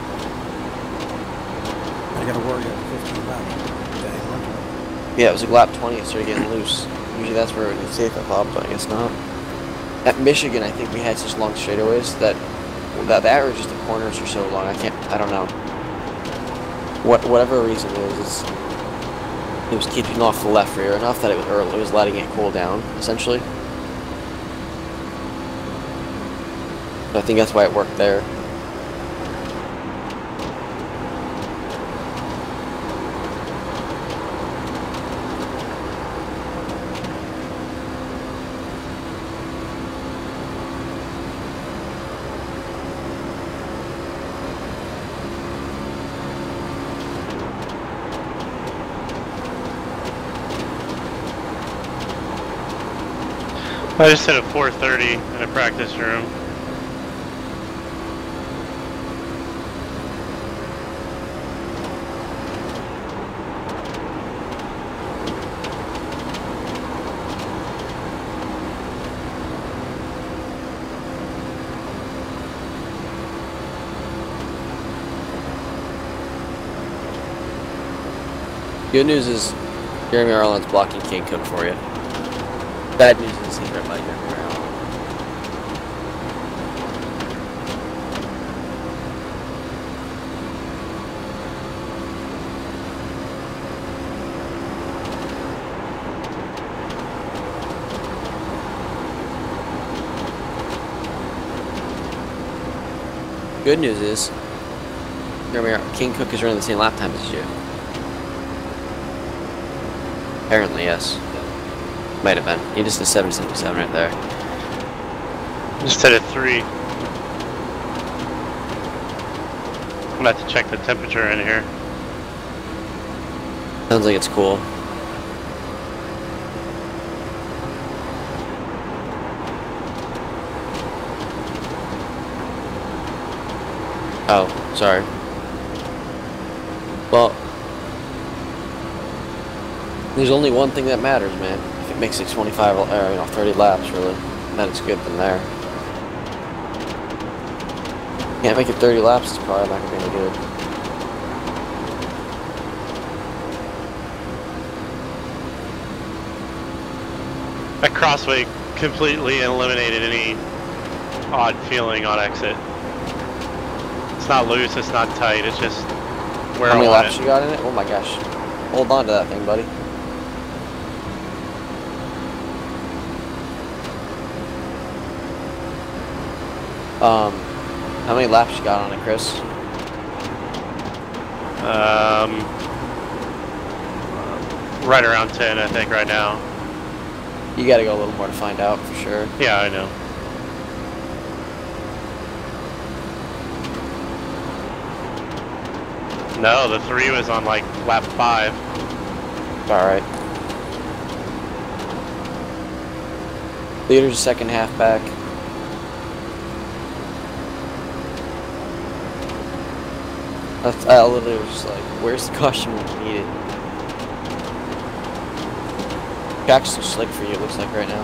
I gotta worry at 15 laps. Yeah, it was like lap 20, it started getting loose. Usually that's where it would be safe, I thought, but I guess not. At Michigan, I think we had such long straightaways that or just the corners are so long. I don't know. Whatever reason it was keeping off the left rear enough that it was letting it cool down, essentially. So I think that's why it worked there. I just hit a 430 in a practice room. Good news is Jeremy Arlen's blocking King Cook for you. Bad news is he's right by Jeremy Arlen. Good news is King Cook is running the same lap times as you. Apparently, yes. Might have been. He just did 777 right there. Just hit a 3. I'm about to check the temperature in here. Sounds like it's cool. Oh, sorry. Well, there's only one thing that matters, man. If it makes it 25 or 30 laps, really, then it's good from there. Can't make it 30 laps, it's probably not gonna be any good. That crossway completely eliminated any odd feeling on exit. It's not loose, it's not tight, it's just where How many I want laps it. you got in it? Oh my gosh. Hold on to that thing, buddy. How many laps you got on it, Chris? Right around 10, I think, right now. You gotta go a little more to find out for sure. Yeah, I know. No, the 3 was on like lap 5. Alright. Leader's second half back. I literally was just like, where's the caution when you need it? Track's so slick for you, it looks like right now.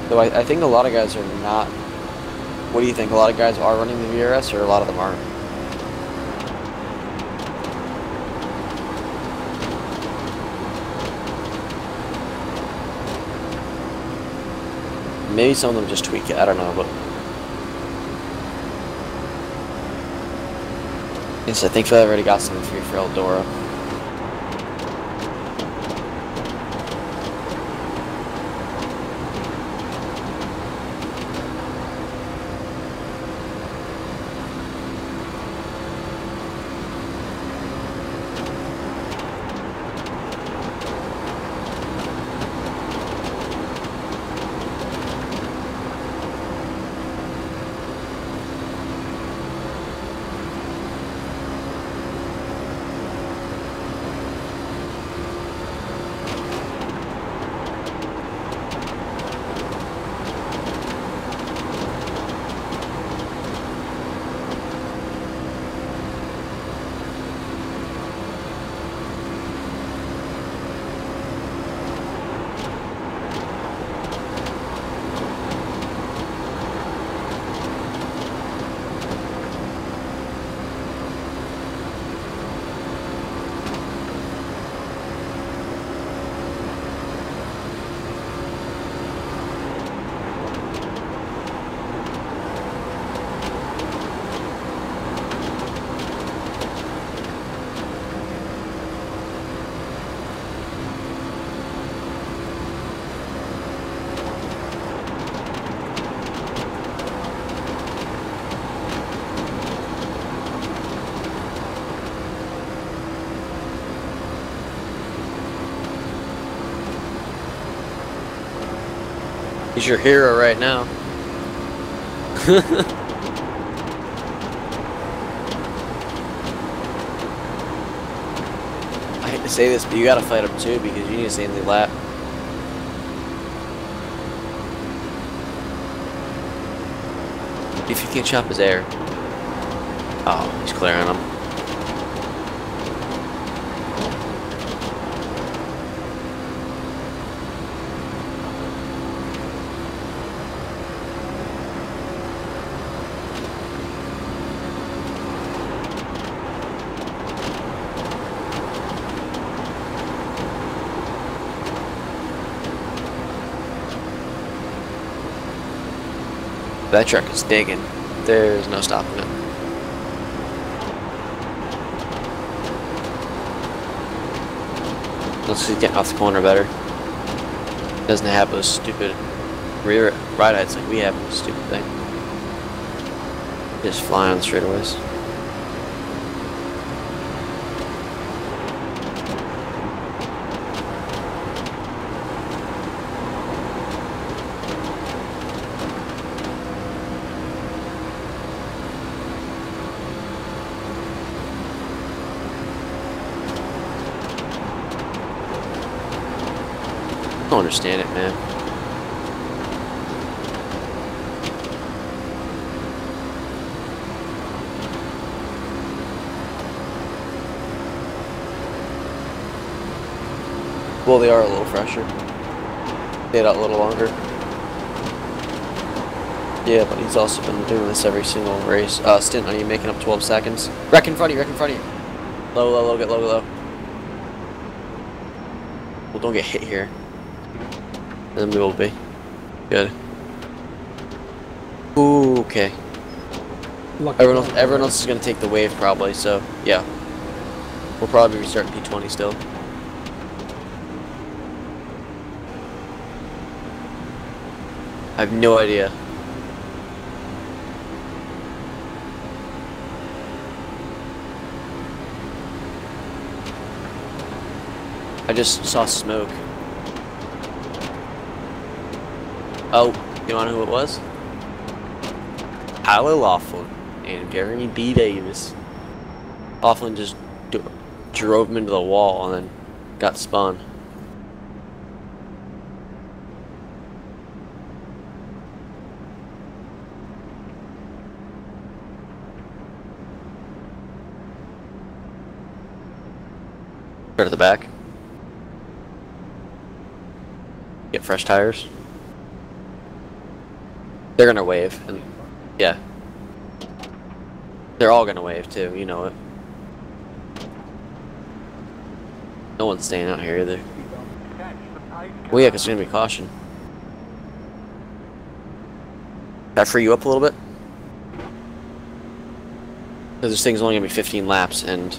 So I think a lot of guys are not. What do you think? A lot of guys are running the VRS, or a lot of them aren't? Maybe some of them just tweak it. I don't know, but yes, I think I've already got something for you for Eldora. He's your hero right now. I hate to say this, but you gotta fight him too because you need to stay in the lap. If you can't chop his air. Oh, he's clearing him. That truck is digging. There's no stopping it. Let's see, get off the corner better. Doesn't have those stupid rear ride heights like we have. Stupid thing. Just fly on the straightaways. I don't understand it, man. Well, they are a little fresher. Stayed out a little longer. Yeah, but he's also been doing this every single race. Stint, are you making up 12 seconds? Wreck in front of you, wreck in front of you. Low, low, low, get low, get low. Well, don't get hit here. And then we will be. Good. Ooh, okay. Everyone else is going to take the wave probably, so yeah. We'll probably restart P20 still. I have no idea. I just saw smoke. Oh, you wanna know who it was? Tyler Laughlin and Jeremy B. Davis. Laughlin just drove him into the wall and then got spun. Start at the back. Get fresh tires. They're gonna wave, and yeah. They're all gonna wave too, you know it. No one's staying out here either. Well, yeah, because there's gonna be caution. Can I free you up a little bit? Because this thing's only gonna be 15 laps, and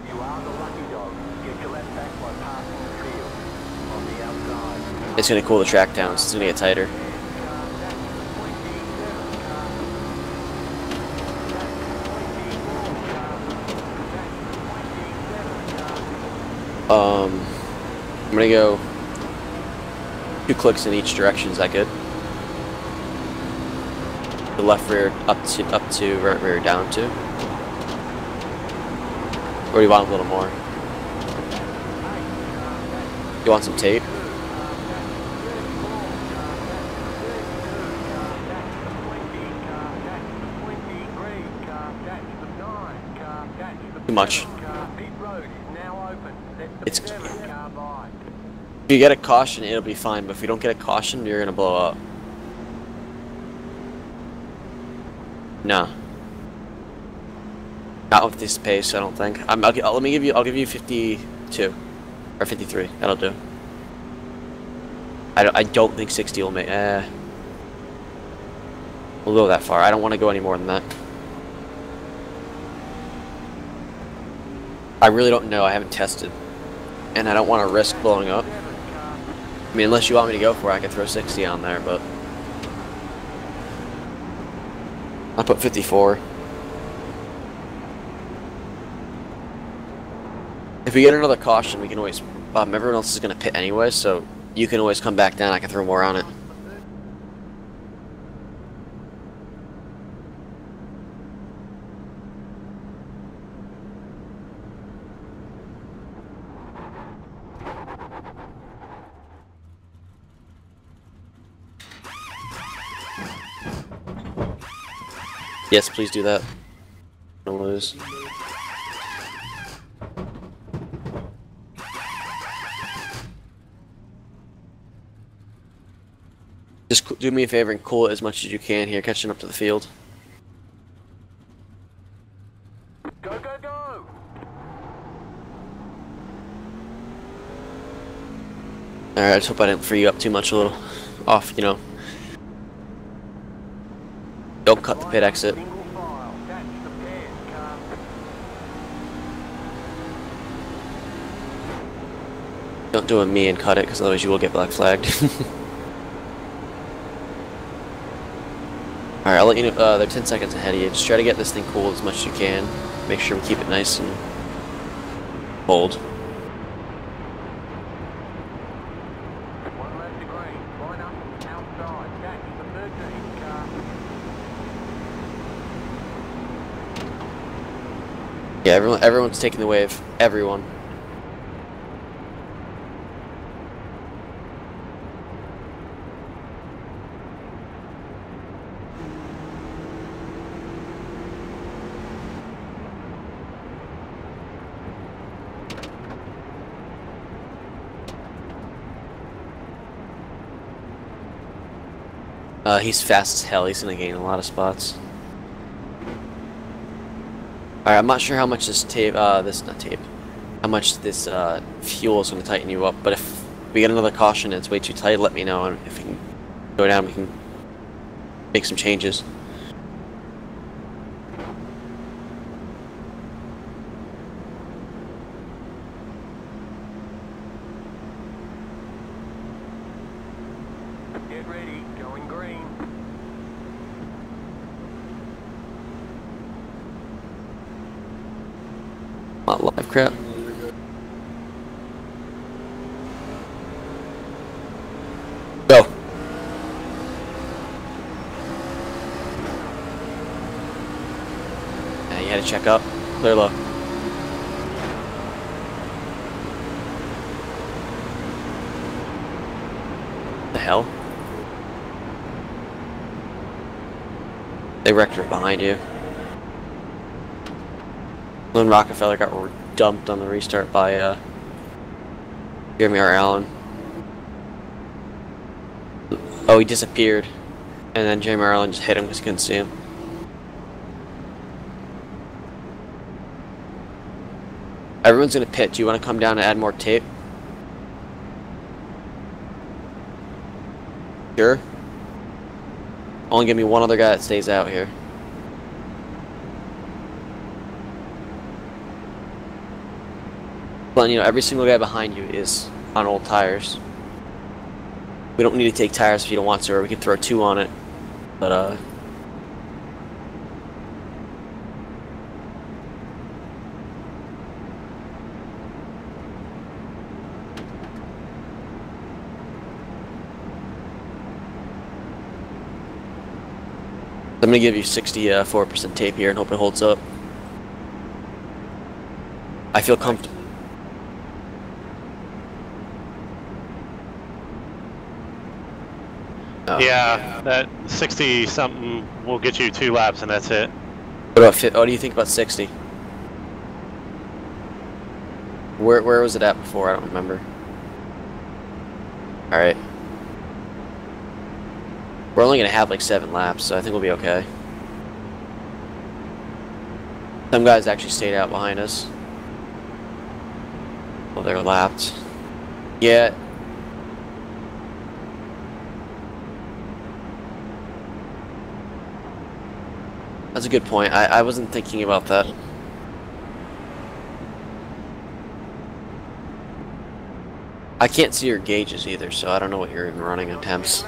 You are the lucky dog. Get your left back by passing the field. On the outside. it's gonna cool the track down, so it's gonna get tighter. I'm gonna go 2 clicks in each direction. Is that good? The left rear up to right rear down to. Or do you want a little more? You want some tape? Too much. It's. If you get a caution, it'll be fine, but if you don't get a caution, you're gonna blow up. No. Not with this pace, I don't think. I'll give you 52 or 53. That'll do. I don't think 60 will make. We'll go that far. I don't want to go any more than that. I really don't know. I haven't tested, and I don't want to risk blowing up. I mean, unless you want me to go for it, I could throw 60 on there, but I'll put 54. If we get another caution, we can always. Everyone else is going to pit anyway, so you can always come back down. I can throw more on it. Yes, please do that. Don't lose. Just do me a favor and cool it as much as you can here, catching up to the field. Go, go, go! Alright, I just hope I didn't free you up too much, a little off, you know. Don't cut the pit exit. Single file. That's the paired car. Don't do a me and cut it, because otherwise you will get black flagged. Alright, I'll let you know, they're 10 seconds ahead of you. Just try to get this thing cooled as much as you can. Make sure we keep it nice and bold. One left to green. Line up outside. That's the 13 car. Yeah, everyone's taking the wave. Everyone. He's fast as hell. He's gonna gain a lot of spots. Alright, I'm not sure how much this tape, how much this fuel is gonna tighten you up, but if we get another caution and it's way too tight, let me know, and if we can go down, we can make some changes. Get ready. Going green. Not live crap. check up. Clear low. The hell? They wrecked her behind you. Lynn Rockefeller got dumped on the restart by Jeremy R. Allen. Oh, he disappeared. And then Jeremy R. Allen just hit him because he couldn't see him. Everyone's gonna pit. Do you want to come down and add more tape? Sure. Only give me one other guy that stays out here. But you know, every single guy behind you is on old tires. We don't need to take tires if you don't want to, or we can throw 2 on it. But I'm gonna give you 64% tape here and hope it holds up. I feel comfortable. Oh. Yeah, that 60 something will get you 2 laps and that's it. What about what do you think about 60? Where was it at before? I don't remember. All right. We're only gonna have like 7 laps, so I think we'll be okay. Some guys actually stayed out behind us. Well, they're lapped. Yeah. That's a good point. I wasn't thinking about that. I can't see your gauges either, so I don't know what you're even running on temps.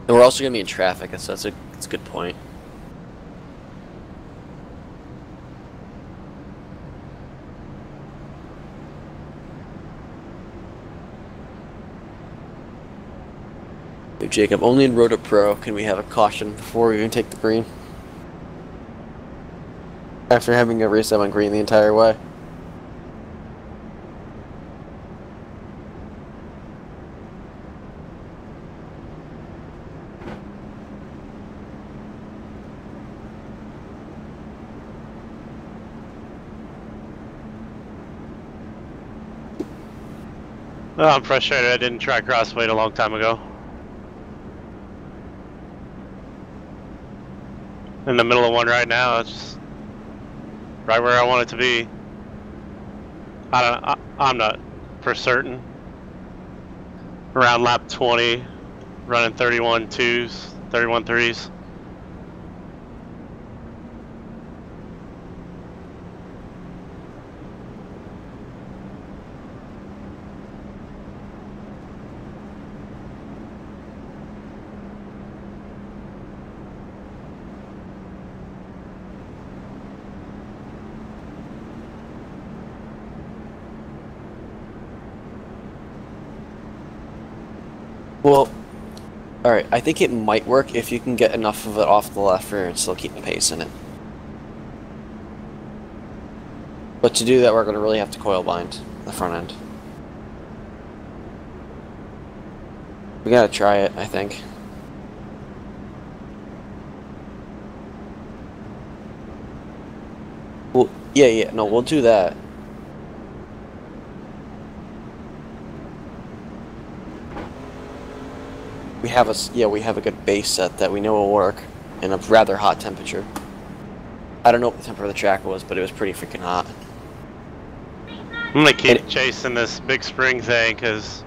And we're also going to be in traffic, so that's a good point. Hey, Jacob, only in Roto Pro can we have a caution before we even take the green. After having a race on green the entire way. Oh, I'm frustrated I didn't try crossweight a long time ago. In the middle of one right now, it's just right where I want it to be. I'm not for certain. Around lap 20, running 31 twos, 31 threes. Well, alright, I think it might work if you can get enough of it off the left rear and still keep the pace in it. But to do that, we're going to really have to coil bind the front end. We gotta try it, I think. Well, yeah, no, we'll do that. We have a good base set that we know will work in a rather hot temperature. I don't know what the temperature of the track was, but it was pretty freaking hot. I'm gonna keep chasing this big spring thing because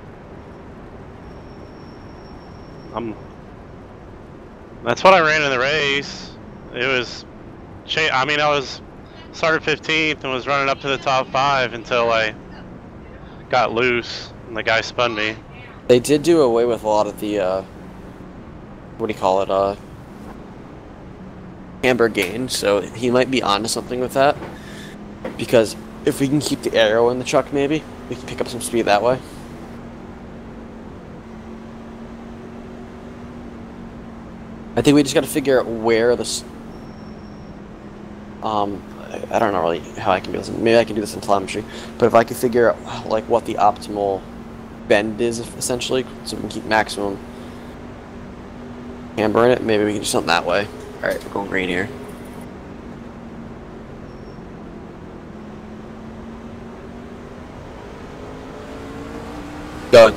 that's what I ran in the race. It was, I was started 15th and was running up to the top 5 until I got loose and the guy spun me. They did do away with a lot of the, what do you call it, camber gain, so he might be onto something with that. Because if we can keep the aero in the truck, maybe, We can pick up some speed that way. I think we just got to figure out where this. I don't know really how I can do this. Maybe I can do this in telemetry. But if I can figure out like what the optimal bend is, essentially, so we can keep maximum camber in it, maybe we can do something that way. All right, we're going green here. Go.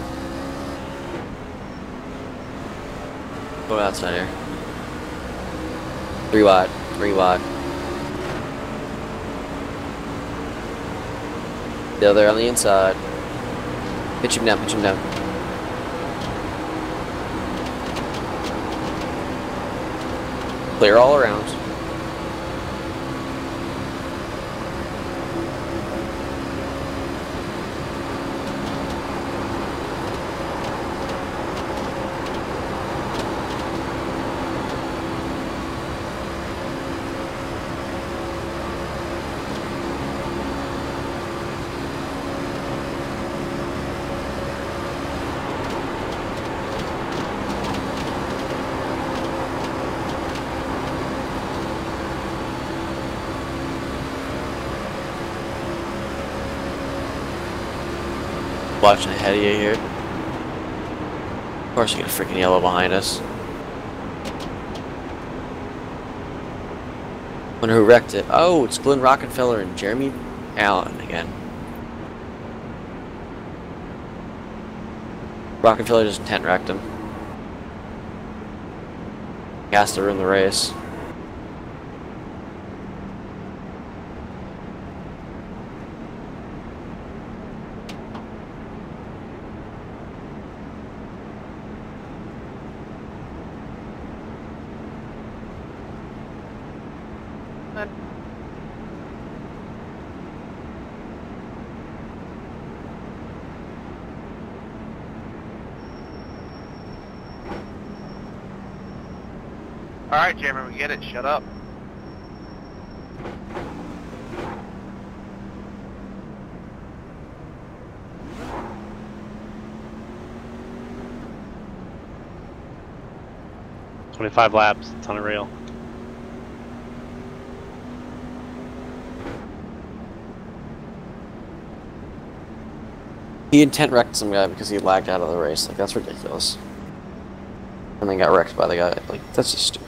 Go outside here. 3 wide. 3 wide. The other on the inside. Pitch him down, pitch him down. Clear all around. Watching ahead of you here. Of course, you get a freaking yellow behind us. Wonder who wrecked it. Oh, it's Glenn Rockefeller and Jeremy Allen again. Rockefeller just tent wrecked him. He has to ruin the race. Alright, Jeremy, we get it. Shut up. $25 laps. It's unreal. He intent wrecked some guy because he lagged out of the race. Like, that's ridiculous. And then got wrecked by the guy. Like, that's just stupid.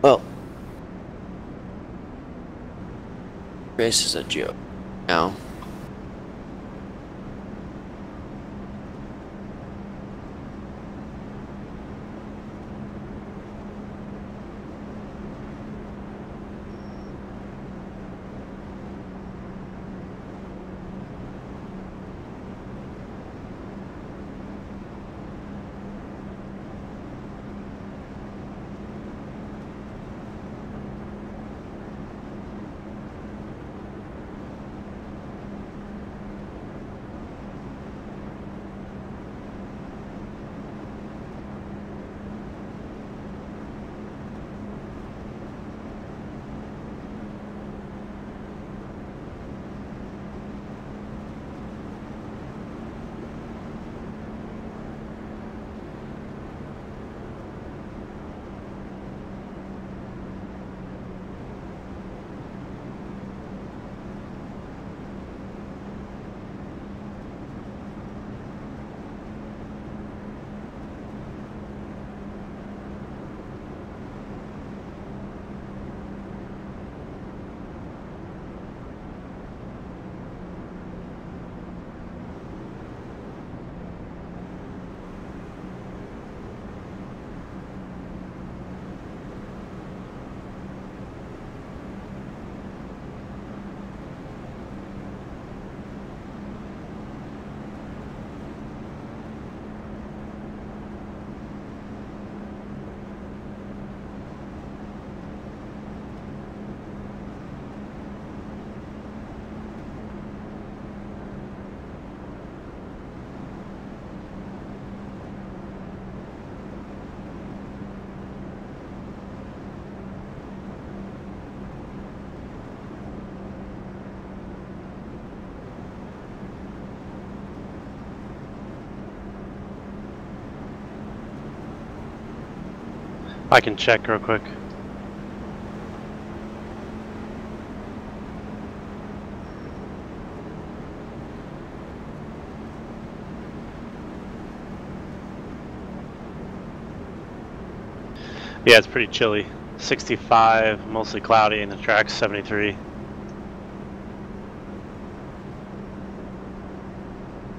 Well, race is a joke now. I can check real quick. Yeah, it's pretty chilly. 65, mostly cloudy, and the track's 73.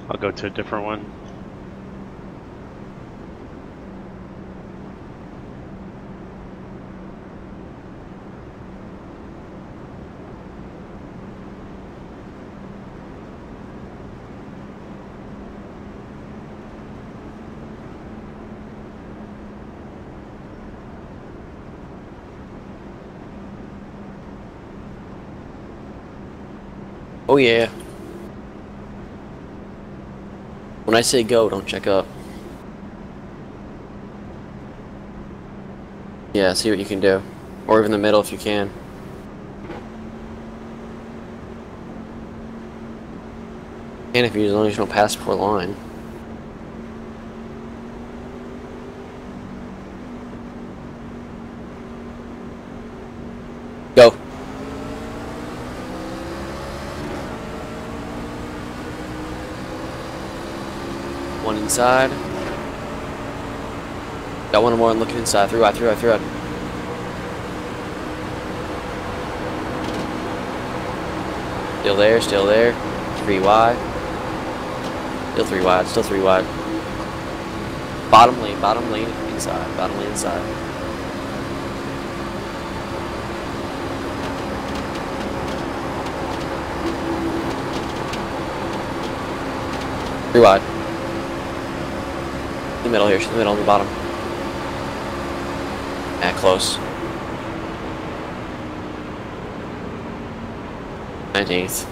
I'll go to a different one. Oh yeah. When I say go, don't check up. Yeah, see what you can do. Or even the middle if you can. And if you as long as you don't pass before the line. Go. One inside. Got one more and looking inside. 3 wide, 3 wide, 3 wide. Still there, still there. 3 wide. Still 3 wide, still 3 wide. Bottom lane inside, bottom lane inside. Three wide. The middle here, she's in the middle on the bottom. Yeah, close. 19th.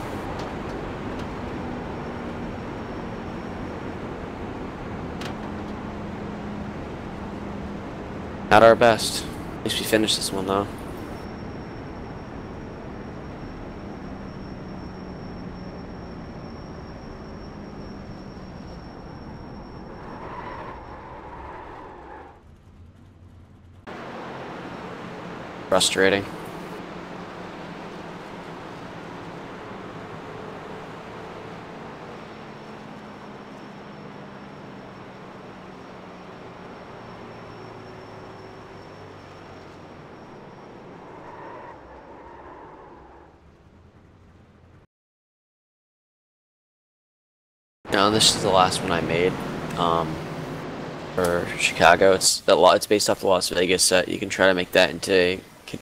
Not our best. At least we finished this one though. Frustrating. Now this is the last one I made for Chicago. It's based off the Las Vegas set. You can try to make that into